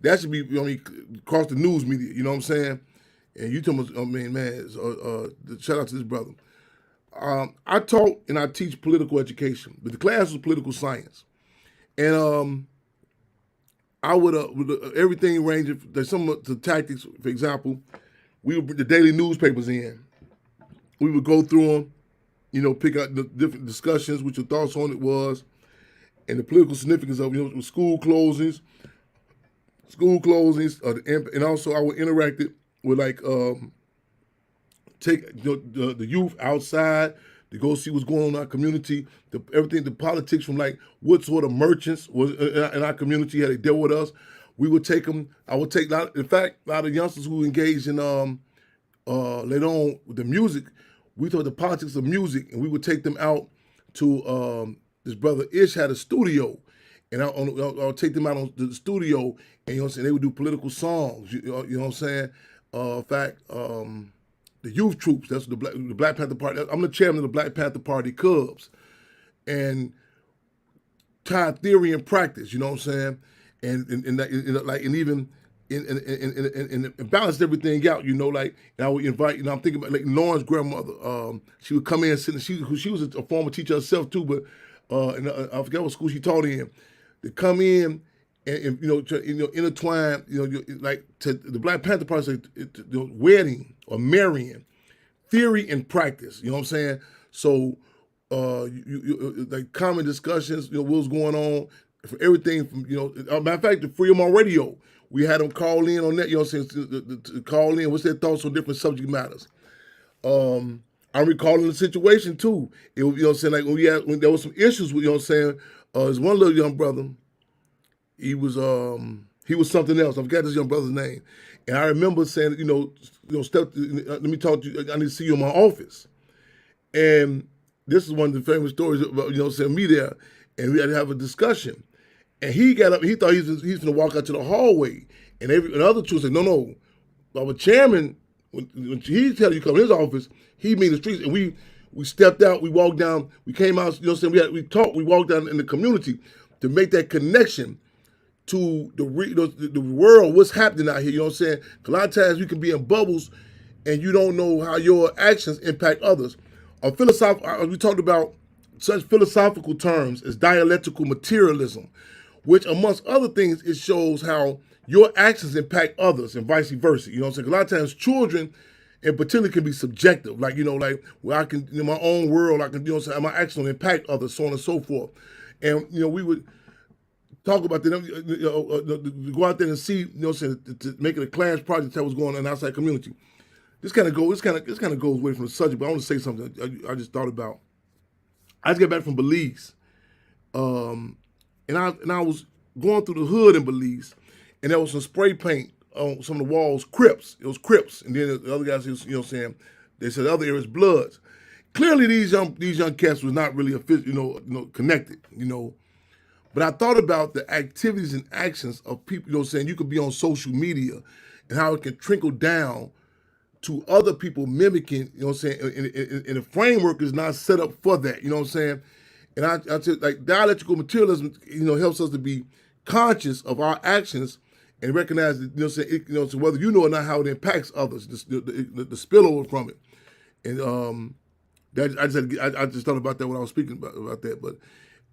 That should be across the news media. You know what I'm saying? And you told me, man, shout out to this brother. I taught and I teach political education, but the class was political science, and I would with everything ranging some of the tactics. For example, we would bring the daily newspapers in. We would go through them, pick out the different discussions, what your thoughts on it was, and the political significance of with school closings, and also I would interact it with take the youth outside to go see what's going on in our community, the politics from what sort of merchants was in our community, how they dealt with us. We would take them. I would take, in fact, a lot of youngsters who engaged in later on with the music. We taught the politics of music, and we would take them out to this brother Ish had a studio, and I'll take them out on the studio, and they would do political songs. You know what I'm saying? In fact, the youth troops. That's the Black Panther Party. I'm the chairman of the Black Panther Party Cubs, and tie theory and practice. You know what I'm saying? And even and balanced everything out. And I would invite. I'm thinking about Lauren's grandmother. She would come in and sit. And she was a former teacher herself too, but I forget what school she taught in. To come in and intertwine. To the Black Panther Party, wedding or marrying, theory and practice. You know what I'm saying? So common discussions. What was going on for everything from matter of fact, the Freedom on Radio. We had them call in on that. You know what I'm saying? To call in. What's their thoughts on different subject matters? I'm recalling the situation too. It, you know what I'm saying? When there was some issues with, there's one little young brother. He was something else. I forgot this young brother's name. And I remember saying, let me talk to you. I need to see you in my office. And this is one of the famous stories about, me there. And we had to have a discussion. And he got up, he thought he was going to walk out to the hallway. And other two said, no. Our chairman, when he tell you to come in his office, he mean the streets. And we stepped out, we walked down, we came out, we talked, we walked down in the community to make that connection to the world, what's happening out here, you know what I'm saying? A lot of times we can be in bubbles and you don't know how your actions impact others. We talked about such philosophical terms as dialectical materialism, which amongst other things, it shows how your actions impact others and vice versa. You know what I'm saying? A lot of times children in particular can be subjective, where I can, in my own world, I can, my actions will impact others, so on and so forth. And, we would talk about go out there and see, to make it a class project that was going on in the outside community. This kind of goes away from the subject, but I want to say something I just thought about. I just got back from Belize. and I was going through the hood in Belize, and there was some spray paint on some of the walls, Crips. It was Crips, and then the other guys, you know what I'm saying, they said the other areas Bloods. Clearly, these young cats was not really connected, But I thought about the activities and actions of people, saying you could be on social media and how it can trickle down to other people mimicking, and the framework is not set up for that, you know what I'm saying? And I said, like, dialectical materialism, helps us to be conscious of our actions and recognize that, so whether you know or not how it impacts others, the spillover from it. And I just thought about that when I was speaking about that. But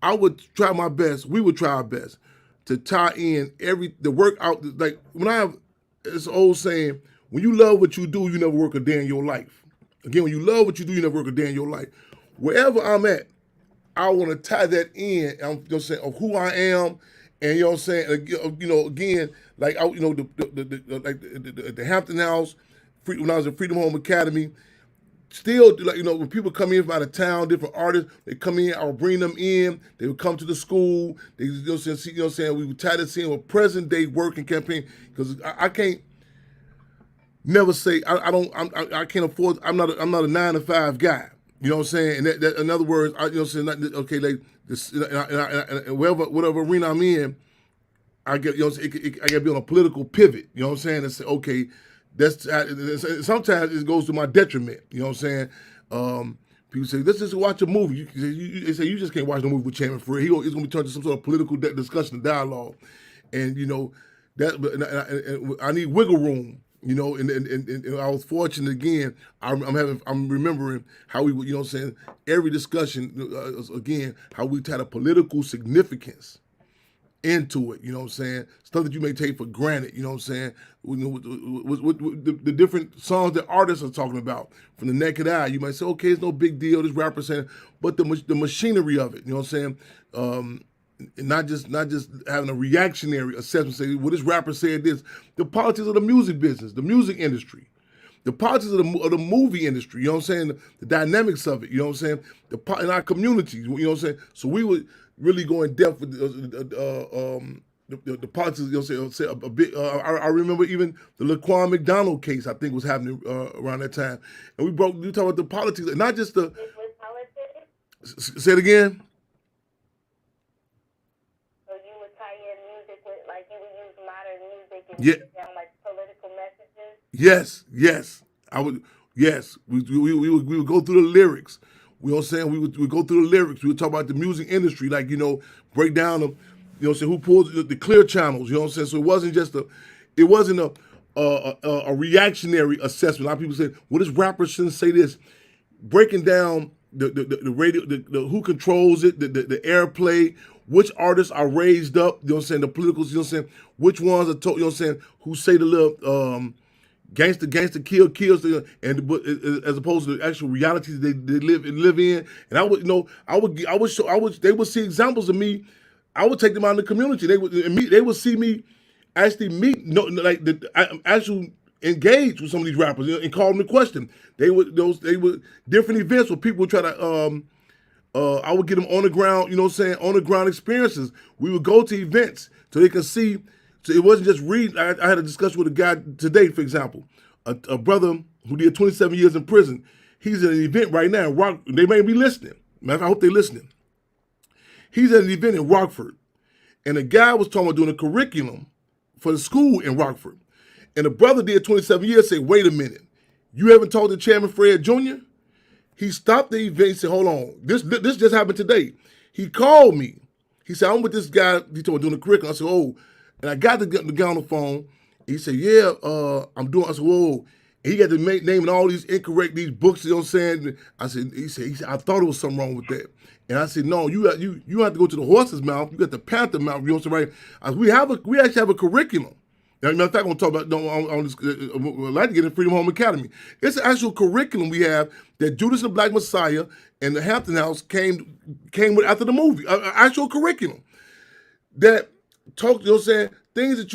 I would try my best, we would try our best to tie in the work out. Like, when I have this old saying, when you love what you do, you never work a day in your life. Again, when you love what you do, you never work a day in your life. Wherever I'm at, I want to tie that in, of who I am, and again, like the Hampton House, when I was at Freedom Home Academy. Still, when people come in from out of town, different artists, they come in, I'll bring them in. They would come to the school. They, we would tie this in with present day work and campaign, because I can't never say I can't afford. I'm not a 9-to-5 guy. You know what I'm saying? And that in other words, okay, like this, and whatever arena I'm in, I get I got to be on a political pivot. You know what I'm saying? And say, okay. Sometimes it goes to my detriment. You know what I'm saying? People say, let's just watch a movie. They say, you just can't watch no movie with Chairman Fred. It's going to be turned to some sort of political discussion and dialogue. And, I need wiggle room. And I was fortunate again. I'm remembering how we would, every discussion, again, how we had a political significance into it, stuff that you may take for granted, what the different songs that artists are talking about from the naked eye. You might say, okay, it's no big deal, this rapper saying, but the machinery of it, not just having a reactionary assessment, say, well, this rapper said this. The politics of the music business, the music industry, the politics of the movie industry, the dynamics of it, in our communities, So we would really go in depth with the politics, a bit. I remember even the Laquan McDonald case, I think, was happening around that time, and we talk about the politics, not just the. Say it again.
So you would tie in music with, like, you would use modern music and down, like, political messages.
Yes, I would. Yes, we would go through the lyrics. You know what I'm saying? We would go through the lyrics. We would talk about the music industry, like, break down them. Who pulls the clear channels? You know what I'm saying? So it wasn't a reactionary assessment. A lot of people say, well, this rapper shouldn't say this. Breaking down the radio, the who controls it, the airplay, which artists are raised up. You know what I'm saying? The politicals. You know what I'm saying? Which ones are told? You know what I'm saying? Who say the little gangster kills, and as opposed to the actual realities they live in. And I would they would see examples of me. I would take them out in the community. They would see me actually actually engage with some of these rappers, and call them to question. They would different events where people would try to I would get them on the ground, on the ground experiences. We would go to events so they can see. So it wasn't just reading. I had a discussion with a guy today, for example, a brother who did 27 years in prison. He's at an event right now. They may be listening. I hope they're listening. He's at an event in Rockford, and the guy was talking about doing a curriculum for the school in Rockford. And the brother did 27 years, said, wait a minute, you haven't talked to Chairman Fred Jr.? He stopped the event and said, hold on, this just happened today. He called me. He said, I'm with this guy, he told me doing the curriculum. I said, oh, and I got the guy on the phone. He said, yeah, I'm doing, I said, whoa. And he got to naming all these books, you know what I'm saying? He said, I thought there was something wrong with that. And I said, no, you have to go to the horse's mouth. You got the panther mouth. You know what I'm saying? Right? We actually have a curriculum. As a matter of fact, I'm going to talk about, I'd like to get in Freedom Home Academy. It's an actual curriculum we have that Judas and the Black Messiah and the Hampton House came with after the movie. An actual curriculum that talk, you know what I'm saying? Things that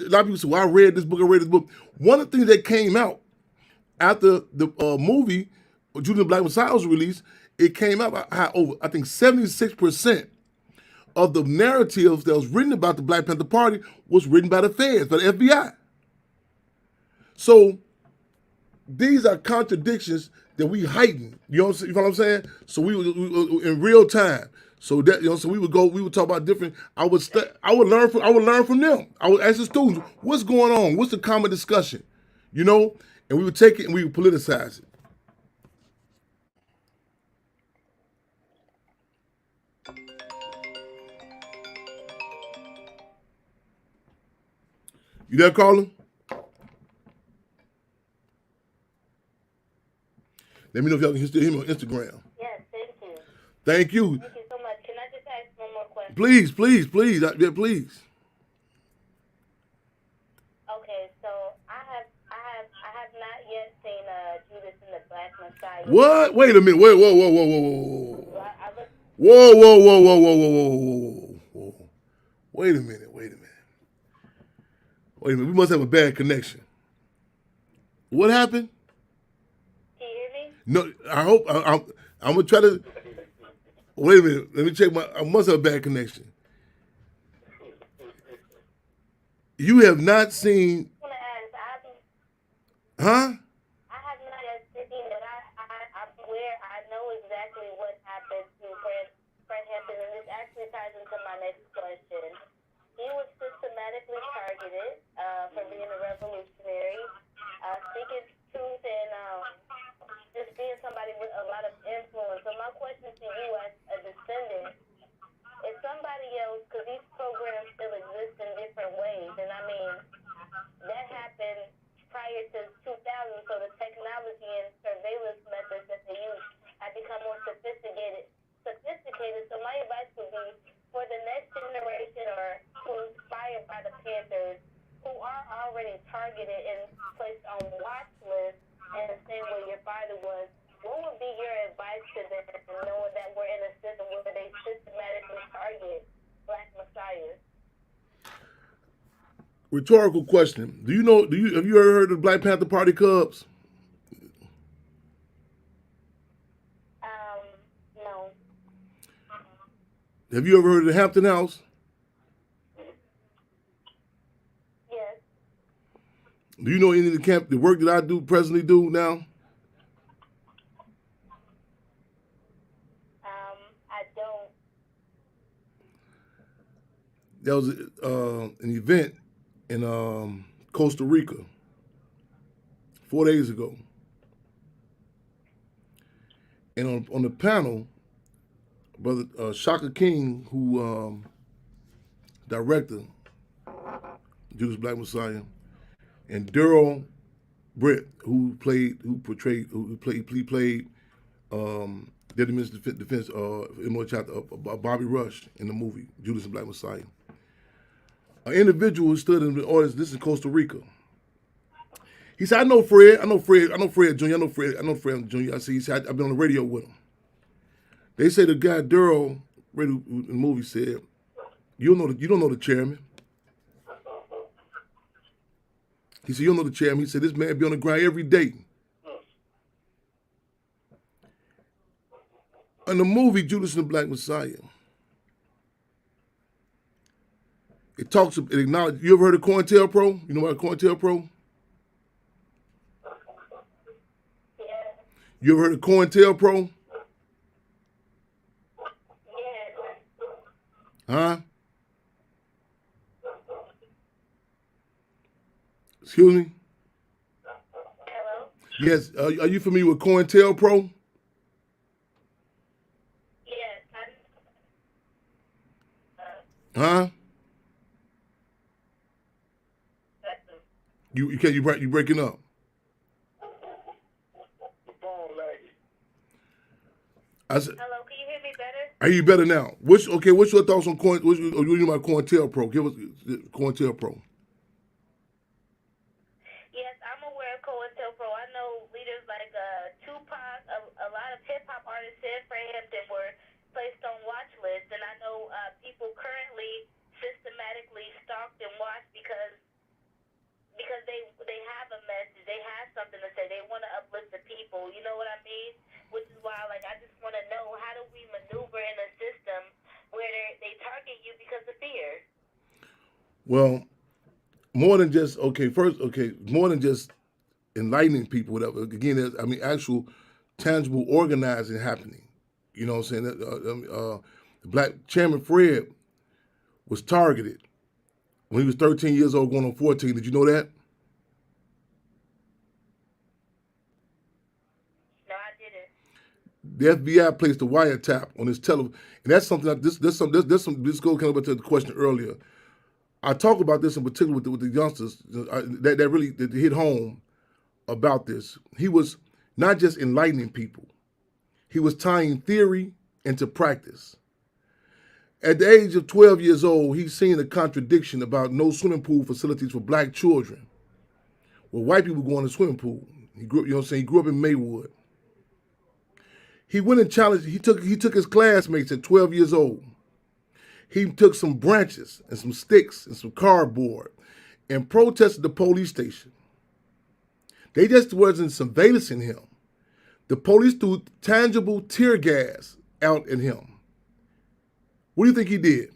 a lot of people say, well, I read this book. One of the things that came out after the movie, Judas and the Black Messiah was released, it came out how over, I think 76% of the narratives that was written about the Black Panther Party was written by the feds, by the FBI. So these are contradictions that we heighten. You know what I'm saying? So we in real time. So that so we would talk about different. I would learn from them. I would ask the students, what's going on? What's the common discussion? You know, and we would take it and we would politicize it. You there, Carlin? Let me know if y'all can still hear me on Instagram.
Yes, thank you.
Thank you.
Thank you so much. Can I just ask one more question?
Please, please, please, yeah, please.
Okay, so I have not yet seen Judas and the Black Messiah.
What? Wait a minute. Wait, whoa, whoa, whoa, whoa, whoa, whoa. Whoa, whoa, whoa, whoa, whoa, whoa, whoa, whoa. Wait a minute. We must have a bad connection. What happened?
Can you hear me?
No, I hope I'm gonna try to. Wait a minute. Let me check I must have a bad connection. You have not seen.
I want to ask.
Huh?
I have not yet seen it. I'm aware. I know exactly what happened to Fred Hampton, and this actually ties into my next question. He was systematically targeted for being a revolutionary, speaking truth, and just being somebody with a lot of influence. So my question to you as a descendant is somebody else, because these programs still exist in different ways, and I mean, that happened prior to 2000, so the technology and surveillance methods that they use have become more sophisticated. So my advice would be for the next generation or who are inspired by the Panthers, who are already targeted and placed on watch lists in the same way your father was, what would be your advice to them, knowing that we're in a system where they systematically target Black messiahs?
Rhetorical question. Have you ever heard of the Black Panther Party Cubs?
No.
Have you ever heard of the Hampton House?
Yes.
Do you know any of the work that I presently do now?
I don't.
There was an event in Costa Rica 4 days ago. And on the panel, Brother Shaka King, who director Judas Black Messiah, and Daryl Britt, who played Deputy Minister of Defense, Illinois chapter Bobby Rush in the movie Judas and Black Messiah. An individual who stood in the audience. This is Costa Rica. He said, "I know Fred Jr. I know Fred Jr. He said, I've been on the radio with him. They say the guy Daryl in the movie said, you don't know the chairman." He said, "You don't know the chairman." He said, "This man be on the ground every day." In the movie Judas and the Black Messiah, it acknowledges. You ever heard of COINTELPRO? You know about COINTELPRO?
Yeah.
You ever heard of COINTELPRO?
Yeah.
Huh? Excuse me?
Hello?
Yes. Are you familiar with COINTELPRO?
Yes.
Huh? You breaking up.
The phone lagging.
I said,
Hello, can you hear me better?
I hear you better now. What's your thoughts on you know about COINTELPRO? Give us COINTELPRO.
Yes, I'm aware of COINTELPRO. I know leaders like Tupac, a lot of hip-hop artists in Fred Hampton were placed on watch lists, and I know people currently systematically stalked and watched because they have a message, they have something to say, they want to uplift the people, you know what I mean? Which is why, like, I just want to know, how do we maneuver in a system where they target you because of fear.
Well, more than just more than just enlightening people, whatever. Again, there's, I mean, actual, tangible organizing happening. You know what I'm saying? The black Chairman Fred was targeted when he was 13 years old, going on 14. Did you know that?
No, I didn't.
The FBI placed a wiretap on his television, and that's something that this goes kind of back to the question earlier. I talk about this in particular with the youngsters that really that hit home about this. He was not just enlightening people; he was tying theory into practice. At the age of 12 years old, he's seen a contradiction about no swimming pool facilities for black children, where white people go in the swimming pool. He grew, you know what I'm saying? He grew up in Maywood. He went and challenged. He took his classmates at 12 years old. He took some branches and some sticks and some cardboard and protested the police station. They just wasn't surveillancing him. The police threw tangible tear gas out at him. What do you think he did?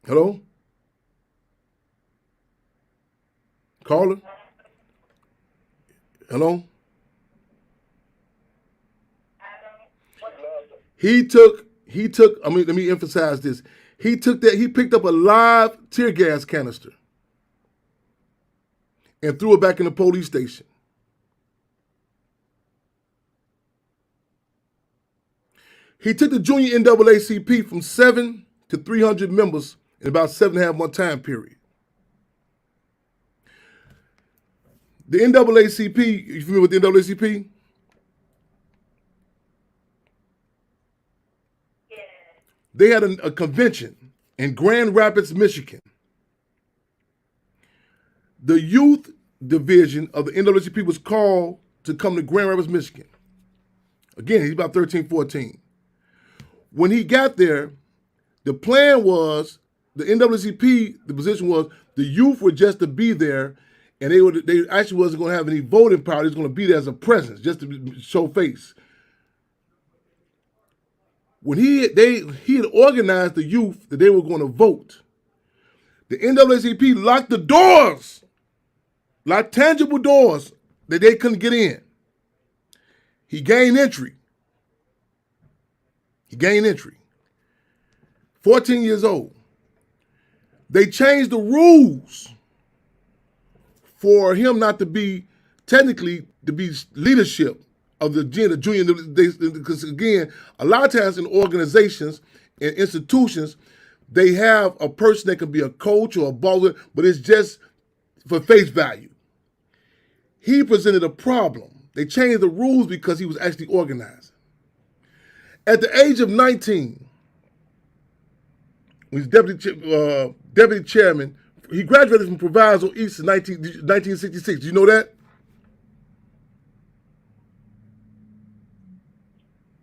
Hello? Caller? Hello? He took, I mean, let me emphasize this. He picked up a live tear gas canister and threw it back in the police station. He took the junior NAACP from 7 to 300 members in about 7.5 month time period. The NAACP, you familiar with the NAACP? They had a convention in Grand Rapids, Michigan. The youth division of the NAACP was called to come to Grand Rapids, Michigan. Again, he's about 13, 14. When he got there, the plan was, the NAACP, the position was, the youth were just to be there, and they actually wasn't going to have any voting power. They was going to be there as a presence, just to show face. When he had organized the youth that they were going to vote, the NAACP locked the doors, locked tangible doors that they couldn't get in. He gained entry. 14 years old. They changed the rules for him not to be, technically, to be leadership of the junior, because again, a lot of times in organizations and institutions, they have a person that can be a coach or a baller, but it's just for face value. He presented a problem. They changed the rules because he was actually organizing. At the age of 19, when he's deputy chairman, he graduated from Proviso East in 1966. Do you know that?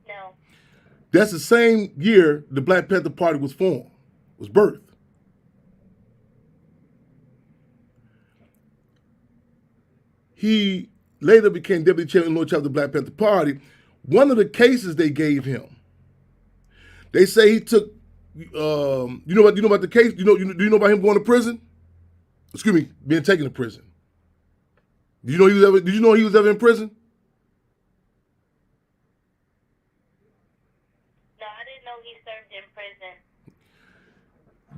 No.
That's the same year the Black Panther Party was formed, was birthed. He later became deputy chairman of the North Chapter of the Black Panther Party. One of the cases they gave him, they say he took, you know about the case? Do you know about him going to prison? Excuse me, being taken to prison. Did you know he was ever in prison?
No, I didn't know he served in prison.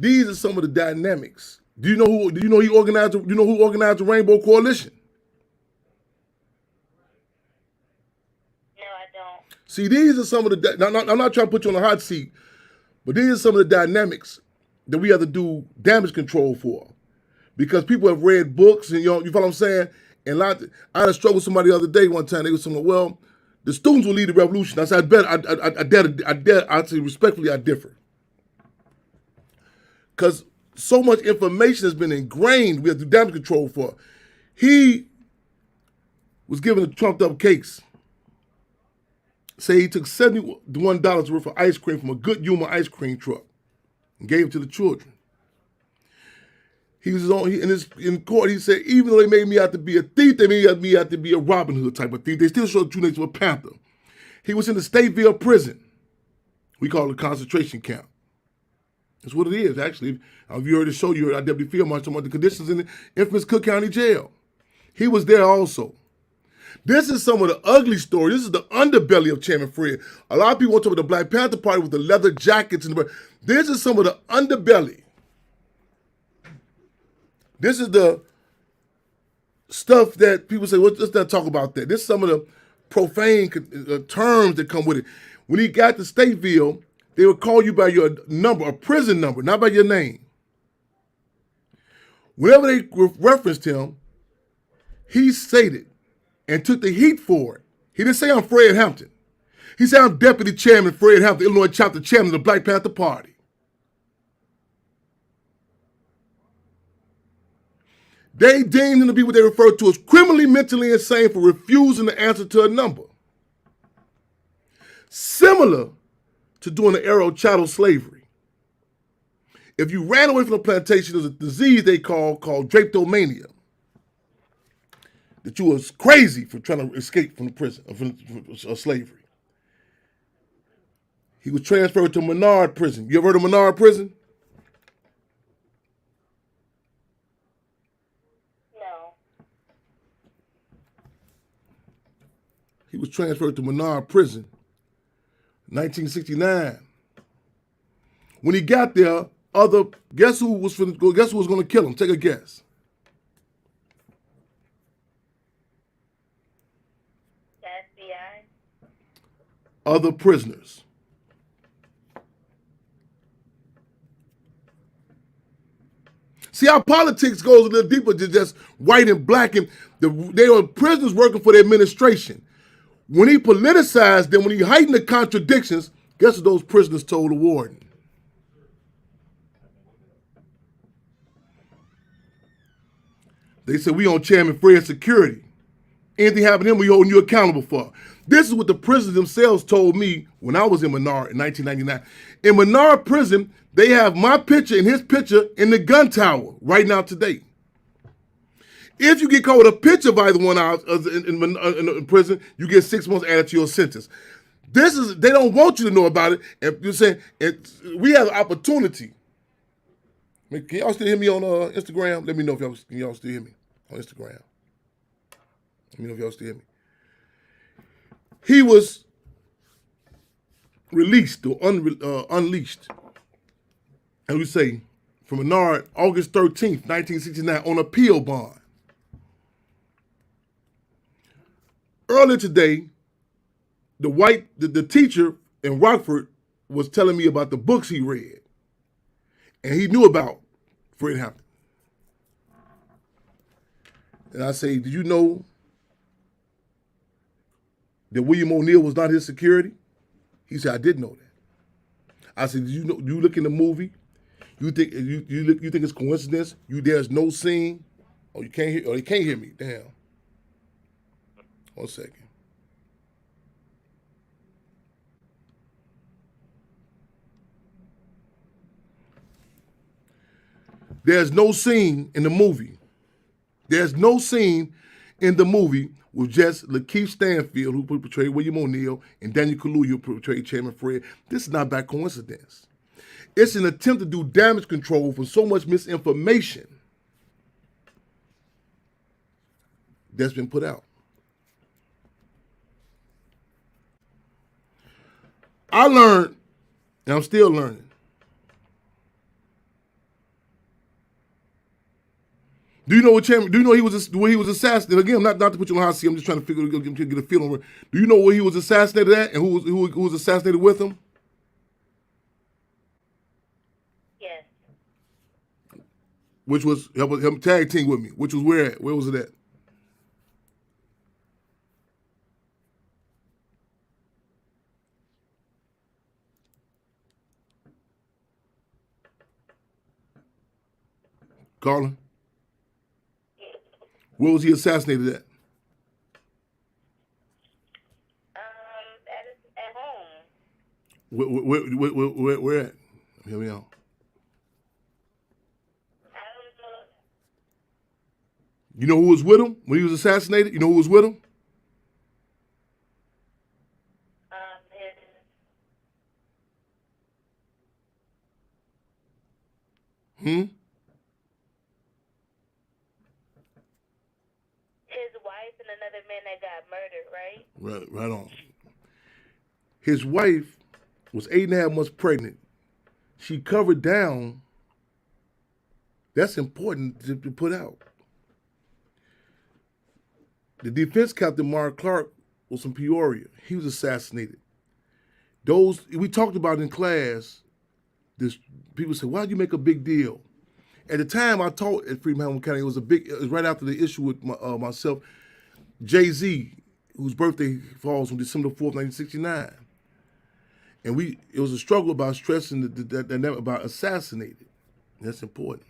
These are some of the dynamics. Do you know who organized the Rainbow Coalition?
No, I don't.
See, these are some of the, now, I'm not trying to put you on the hot seat, but these are some of the dynamics that we have to do damage control for. Because people have read books, and you follow what I'm saying? And I had a struggle with somebody the other day one time. They were saying, well, the students will lead the revolution. I said, I say respectfully, I differ. Because so much information has been ingrained, we have to do damage control for. He was given a trumped up case. Say he took $71 worth of ice cream from a Good Humor ice cream truck and gave it to the children. He was in court. He said, even though they made me out to be a thief, they made me out to be a Robin Hood type of thief. They still showed the true nature of a Panther. He was in the Stateville prison. We call it a concentration camp. That's what it is, actually. If you heard the show, you heard our Deputy Field Marshal about the conditions in the infamous Cook County Jail. He was there also. This is some of the ugly story. This is the underbelly of Chairman Fred. A lot of people want to talk about the Black Panther Party with the leather jackets. This is some of the underbelly. This is the stuff that people say, well, let's not talk about that. This is some of the profane terms that come with it. When he got to Stateville, they would call you by your number, a prison number, not by your name. Whenever they referenced him, he stated and took the heat for it. He didn't say I'm Fred Hampton. He said I'm Deputy Chairman Fred Hampton, Illinois Chapter Chairman of the Black Panther Party. They deemed him to be what they refer to as criminally mentally insane for refusing to answer to a number. Similar to during the era of chattel slavery. If you ran away from the plantation, there's a disease they called drapetomania. That you was crazy for trying to escape from the prison, from slavery. He was transferred to Menard Prison. You ever heard of Menard Prison?
No.
He was transferred to Menard Prison, 1969. When he got there, guess who was going to kill him? Take a guess.
FBI.
Other prisoners. See how politics goes a little deeper than just white and black, and they were prisoners working for the administration. When he politicized them, when he heightened the contradictions, guess what those prisoners told the warden? They said, we on Chairman Fred's security. Anything happen to him, we holding you accountable for. This is what the prisoners themselves told me when I was in Menard in 1999. In Menard Prison, they have my picture and his picture in the gun tower right now today. If you get caught with a picture of either one out in prison, you get 6 months added to your sentence. They don't want you to know about it. And you're saying we have an opportunity. Can y'all still hear me on Instagram? Let me know if y'all still hear me on Instagram. Let me know if y'all still hear me. He was released or unleashed, as we say, from Menard, August 13th, 1969, on appeal bond. Earlier today, the teacher in Rockford was telling me about the books he read, and he knew about Fred Hampton. And I say, did you know that William O'Neill was not his security? He said, I did know that. I said, you look in the movie, you think it's coincidence? There's no scene. Oh, you can't hear. Oh, they can't hear me. Damn. 1 second. There's no scene in the movie. There's no scene in the movie with just Lakeith Stanfield, who portrayed William O'Neill, and Daniel Kaluuya, who portrayed Chairman Fred. This is not by coincidence. It's an attempt to do damage control for so much misinformation that's been put out. I learned, and I'm still learning. Do you know what Chairman? Do you know where he was assassinated? Again, not to put you on the hot seat. I'm just trying to get a feel on it. Do you know where he was assassinated at, and who was assassinated with him?
Yes.
Which was help him tag team with me. Which was where at? Where was it at? Carlin? Where was he assassinated at?
At home.
Where at? Hear me out.
I don't know.
You know who was with him when he was assassinated? You know who was with him?
His his wife and another man that got murdered, right?
Right on. His wife was 8.5 months pregnant. She covered down. That's important to put out. The defense captain, Mark Clark, was from Peoria. He was assassinated. Those we talked about in class. This people said, "Why'd you make a big deal?" At the time I taught at Freedom Hamilton County, it was right after the issue with myself, Jay-Z, whose birthday falls on December 4th, 1969. And it was a struggle about stressing that about assassinated. That's important.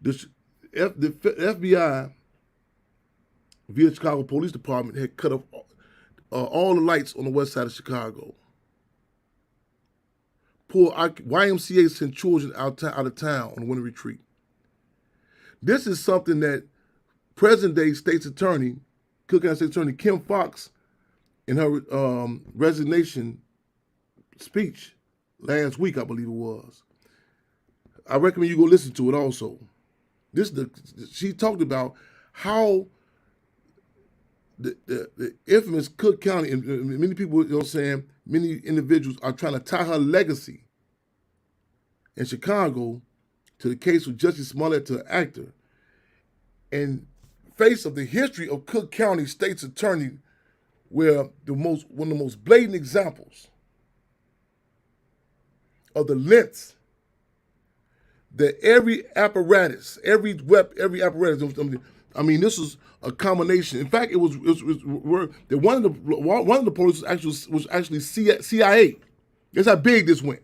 The FBI, via the Chicago Police Department, had cut off all the lights on the west side of Chicago. Poor YMCA sent children out of town on a winter retreat. This is something that present-day State's Attorney, Cook County State's Attorney Kim Foxx, in her resignation speech last week, I believe it was. I recommend you go listen to it also. She talked about how the infamous Cook County, and many people, you know what I'm saying, many individuals are trying to tie her legacy in Chicago to the case with Justice Smollett, to an actor. And face of the history of Cook County State's Attorney, where one of the most blatant examples of the lengths that every apparatus, I mean, this was a combination. In fact, it was that one of the police was actually CIA. That's how big this went.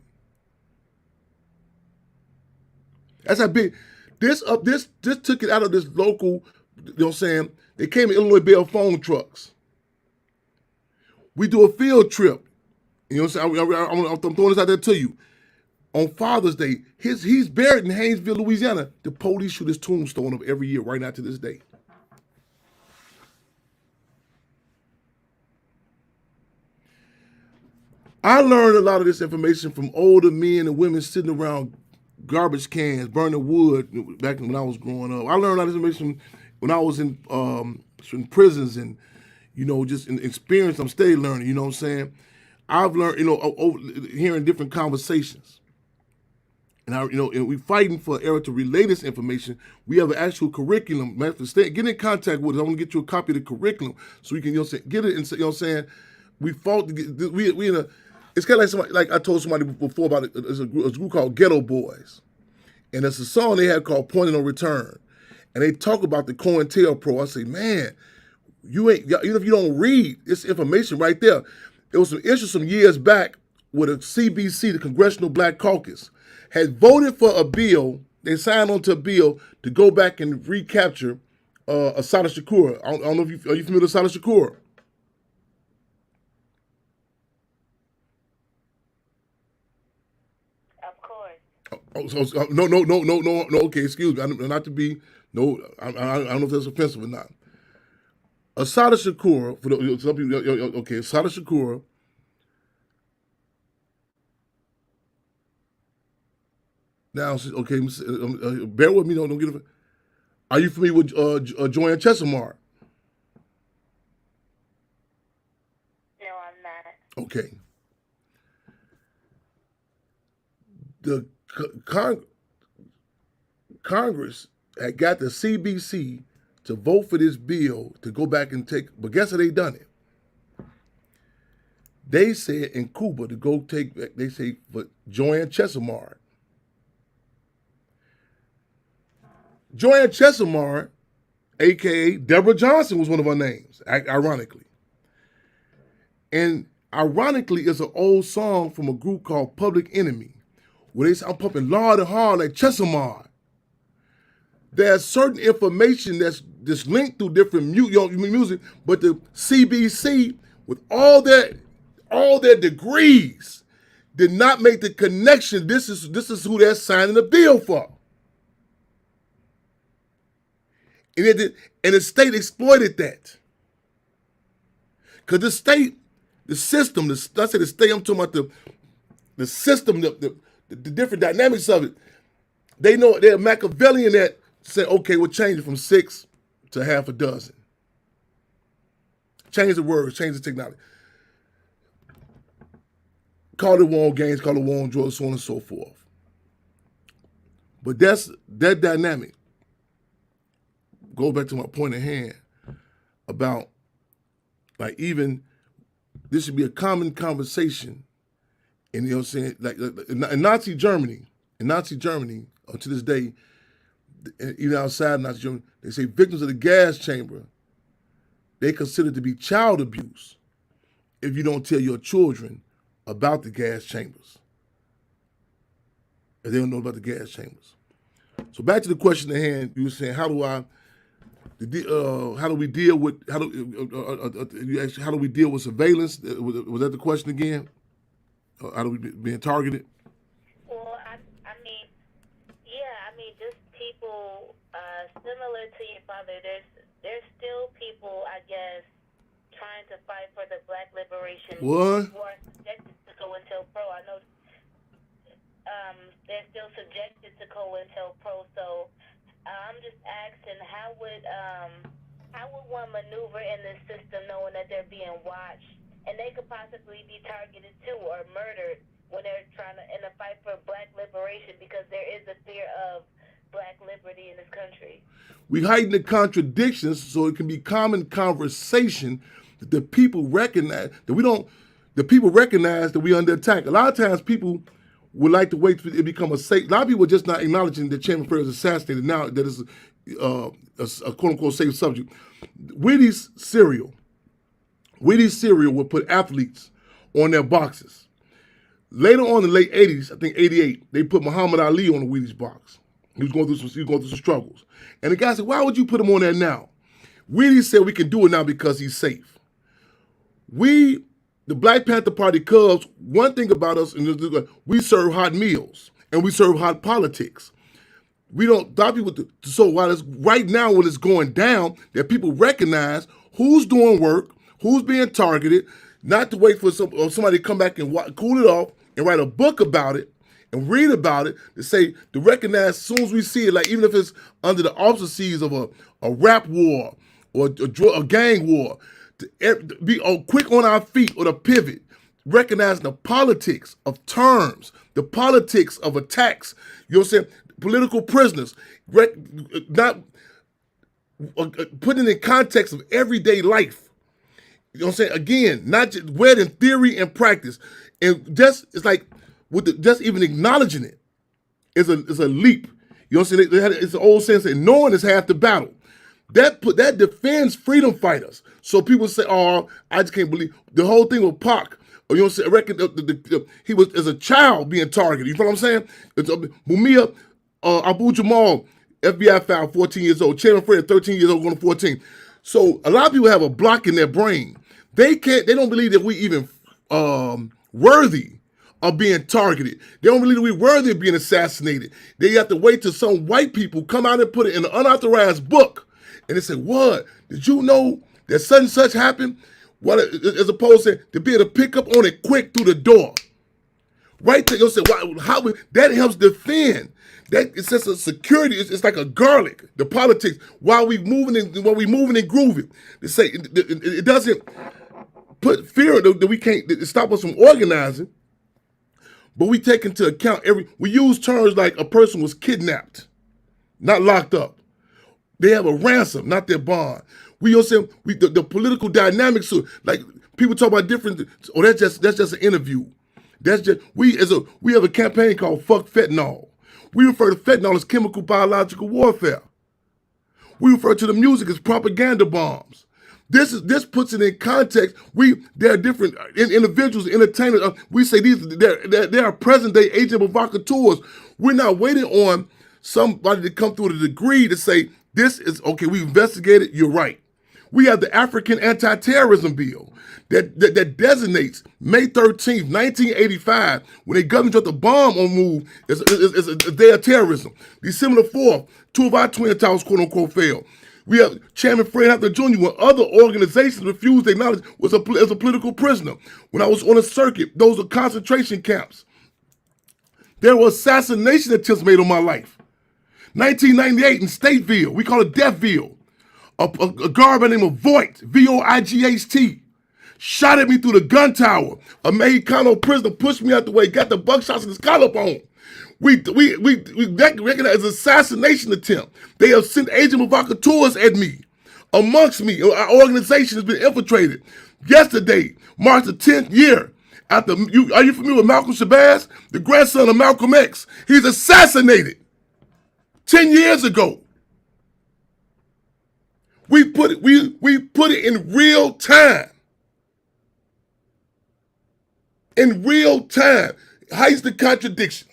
That's how big this took it out of this local. You know what I'm saying? They came in Illinois Bell phone trucks. We do a field trip. You know what I'm saying? I'm throwing this out there to you. On Father's Day, he's buried in Haynesville, Louisiana. The police shoot his tombstone up every year, right now to this day. I learned a lot of this information from older men and women sitting around garbage cans, burning wood back when I was growing up. I learned a lot of information when I was in prisons and, you know, just in experience. I'm still learning, you know what I'm saying? I've learned, you know, over hearing different conversations. And we fighting for an era to relay this information. We have an actual curriculum. Get in contact with us. I want to get you a copy of the curriculum so you can, you know, get it. And you know what I'm saying? We fought to get. We in a. It's kind of like somebody, like I told somebody before about it. There's a group called Ghetto Boys, and there's a song they had called "Point of No Return," and they talk about the COINTELPRO. I say, man, you ain't, even if you don't read this information right there. There was some issues some years back with a CBC, the Congressional Black Caucus, had voted for a bill. They signed on to a bill to go back and recapture Assata Shakur. I don't know if are you familiar with Assata Shakur?
Of course.
No. Okay, excuse me. Not to be no. I don't know if that's offensive or not. Assata Shakur, for some people, okay, Assata Shakur. Now, okay, bear with me. Don't get it. Are you familiar with Joanne Chesimard?
No, I'm not.
Okay. The Congress had got the CBC to vote for this bill to go back and take, but guess how they done it? They said in Cuba to go take, they say for Joanne Chesimard. Joanne Chesimard, a.k.a. Deborah Johnson, was one of her names, ironically. And ironically, it's an old song from a group called Public Enemy, where they say, I'm pumping Lord and hard like Chesimard. There's certain information that's linked through different music, but the CBC, with all their degrees, did not make the connection. This is who they're signing the bill for. And the state exploited that. Because the state, the system, I say the state, I'm talking about the system, the different dynamics of it. They know they're Machiavellian that say, okay, we'll change it from 6 to half a dozen. Change the words, change the technology. Call it war on games, call it war on drugs, so on and so forth. But that dynamic. Go back to my point at hand about, like, even this should be a common conversation. And you know what I'm saying? Like in Nazi Germany, to this day, even outside Nazi Germany, they say victims of the gas chamber, they consider to be child abuse if you don't tell your children about the gas chambers. If they don't know about the gas chambers. So back to the question at hand, you were saying, how do we deal with surveillance? Was that the question again? How do we being targeted?
Well, I mean, just people similar to your father. There's still people, I guess, trying to fight for the Black liberation.
What?
Who are subjected to COINTELPRO. I know they're still subjected to COINTELPRO. So I'm just asking, how would one maneuver in this system knowing that they're being watched and they could possibly be targeted too or murdered when they're trying to in a fight for Black liberation, because there is a fear of Black liberty in this country?
We heighten the contradictions so it can be common conversation that the people recognize that we're under attack. A lot of times people would like to wait for it to become a safe. A lot of people are just not acknowledging that Chairman Fair is assassinated now that is a quote-unquote safe subject. Wheaties cereal would put athletes on their boxes. Later on in the late 80s, I think 88, they put Muhammad Ali on the Wheaties box. He was going through some struggles. And the guy said, why would you put him on there now? Wheaties said we can do it now because he's safe. The Black Panther Party Cubs, one thing about us, we serve hot meals and we serve hot politics. We don't stop people. So while it's right now when it's going down, that people recognize who's doing work, who's being targeted, not to wait for somebody to come back and cool it off and write a book about it and read about it, to recognize as soon as we see it, like even if it's under the auspices of a rap war or a gang war, to be quick on our feet or to pivot, recognizing the politics of terms, the politics of attacks, you know what I'm saying, political prisoners, not putting it in context of everyday life. You know what I'm saying? Again, not just read in theory and practice. And it's like, just even acknowledging it is a leap. You know what I'm saying? It's an old saying that knowing is half the battle. That defends freedom fighters. So people say, "Oh, I just can't believe the whole thing with Pac." You know what I'm saying? I reckon he was as a child being targeted. You know what I'm saying? It's Mumia Abu Jamal, FBI found 14 years old. Chairman Fred, 13 years old, going to 14. So a lot of people have a block in their brain. They don't believe that we even worthy of being targeted. They don't believe that we're worthy of being assassinated. They have to wait till some white people come out and put it in an unauthorized book. And they say, what? Did you know that such and such happened? Well, as opposed to be able to pick up on it quick through the door. Right there, you'll say, that helps defend. That it's just a security. It's like a garlic. The politics while we moving and grooving. They say it doesn't put fear that we can't stop us from organizing. But we take into account we use terms like a person was kidnapped, not locked up. They have a ransom, not their bond. We also the political dynamics. So like people talk about different. Oh, that's just an interview. That's just we have a campaign called Fuck Fentanyl. We refer to fentanyl as chemical biological warfare. We refer to the music as propaganda bombs. This puts it in context. There are different individuals, entertainers. We say they are present day agent provocateurs. We're not waiting on somebody to come through the degree to say this is okay. We investigated. You're right. We have the African Anti-Terrorism Bill that designates May 13th, 1985, when the government dropped the bomb on Move as a day of terrorism. December the 4th, two of our twin towers, quote unquote, failed. We have Chairman Fred Hampton Jr. when other organizations refused to acknowledge was as a political prisoner. When I was on a circuit, those were concentration camps. There were assassination attempts made on my life. 1998 in Stateville, we call it Deathville. A guard by the name of Voight, Voight, shot at me through the gun tower. A Mexicano prisoner pushed me out the way, got the buckshots in his collarbone. We recognize as an assassination attempt. They have sent agent provocateurs at me. Amongst me, our organization has been infiltrated. Yesterday marks the 10th year after, are you familiar with Malcolm Shabazz, the grandson of Malcolm X? He's assassinated 10 years ago. We put it in real time. In real time. Hides the contradictions.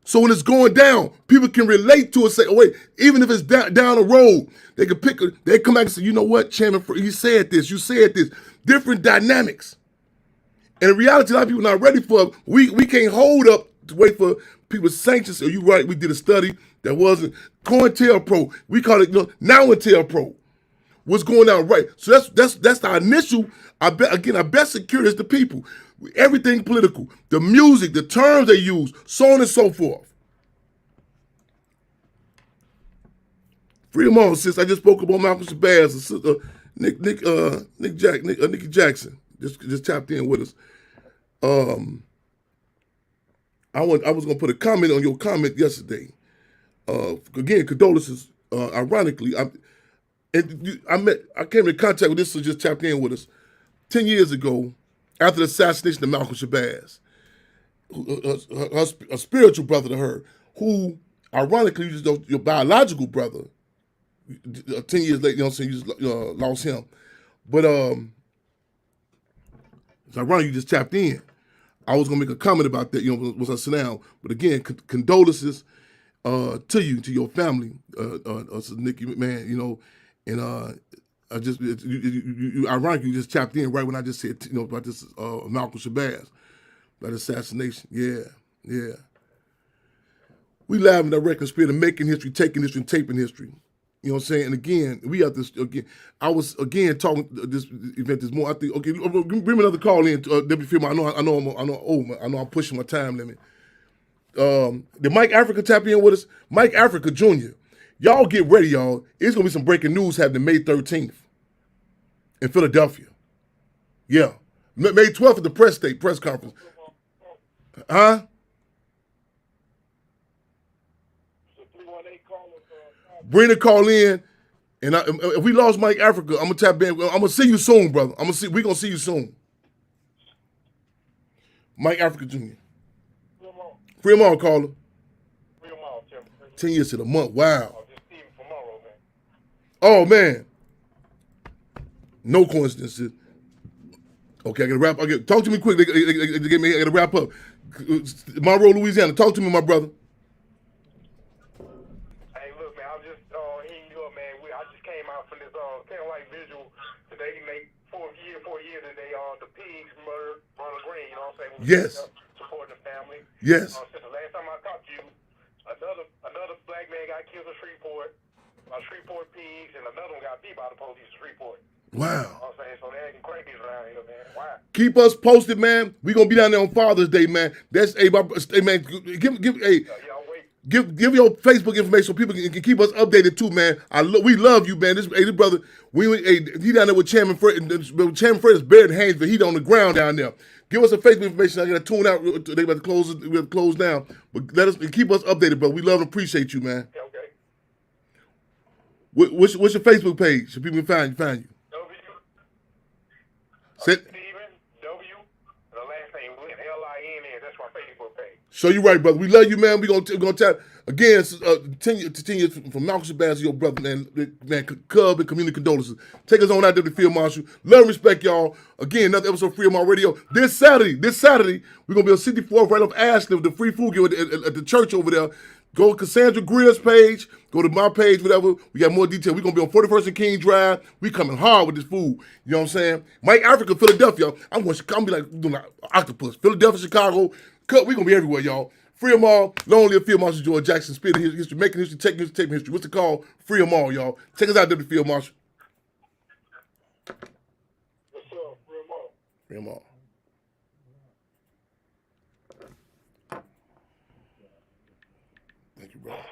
So when it's going down, people can relate to it, say, oh wait, even if it's down the road, they can they come back and say, you know what, Chairman, you said this, you said this. Different dynamics. And in reality, a lot of people not ready for it. We can't hold up to wait for people's sanctions. So you right, we did a study that wasn't COINTELPRO. We call it NowIntelPro. What's going on right? So that's our initial. Our best security is the people. Everything political, the music, the terms they use, so on and so forth. Freedom on, sis. I just spoke about Malcolm Shabazz, Nikki Jackson. Just tapped in with us. I was gonna put a comment on your comment yesterday. Again, condolences. Ironically, I came in contact with this, so just tapped in with us 10 years ago after the assassination of Malcolm Shabazz. A spiritual brother to her, who ironically your biological brother. 10 years later, you know what I'm saying, you just lost him. But it's ironic you just tapped in. I was gonna make a comment about that, once I sit down. But again, condolences to you, to your family, Nikki, man, and I just ironically you just tapped in right when I just said about this Malcolm Shabazz, that assassination. Yeah. We live in that reckless spirit of making history, taking history, and taping history. You know what I'm saying? And again, we have this again. I was again talking this event this morning. I think bring me another call in, Deputy Firma. I know I'm pushing my time limit. Did Mike Africa tap in with us? Mike Africa Jr. Y'all get ready, y'all. It's gonna be some breaking news happening May 13th in Philadelphia. Yeah, May 12th at the press conference. Huh? Bring the call in, and if we lost Mike Africa, I'm gonna tap in. I'm gonna see you soon, brother. We're gonna see you soon. Mike Africa Jr. Free them all, caller. 10 years to the month. Wow. Oh man. No coincidences. Okay, I gotta wrap. Talk to me quick. I gotta wrap up. Monroe, Louisiana. Talk to me, my brother. Yes.
Supporting the family.
Yes.
Since the last time I talked to you, another black man got killed in Shreveport Pigs, and another one got beat by the police in Shreveport.
Wow.
So they're acting crazy around here, man. Wow.
Keep us posted, man. We gonna be down there on Father's Day, man. That's man. Give your Facebook information so people can keep us updated too, man. We love you, man. This brother, he down there with Chairman Fred. Chairman Fred is buried in Haynesville. He on the ground down there. Give us some Facebook information. I gotta tune out. They about to close. We have to close down. But keep us updated, brother. We love and appreciate you, man.
Yeah, okay.
What's your Facebook page so people can find you?
Stephen W. The last name Linn. That's my Facebook page.
So you're right, brother. We love you, man. We're gonna tap again. 10 years from Malcolm Shabazz, your brother, man. Cub and community condolences. Take us on out there to Field Marshal. Love and respect, y'all. Again, another episode of Freedom on Radio. This Saturday, we're gonna be on 64th right off Ashland with the free food give at the church over there. Go to Cassandra Greer's page. Go to my page, whatever. We got more detail. We're going to be on 41st and King Drive. We coming hard with this food. You know what I'm saying? Mike Africa, Philadelphia. I'm going to be like doing like octopus. Philadelphia, Chicago. We're going to be everywhere, y'all. Free them all. Long live Field Marshal George Jackson. Spirit of history, making history, taking history, taking history. What's the call? Free them all, y'all. Take us out, Deputy Field Marshal.
Yes, sir. Free 'em all.
Free them all. Thank you, brother.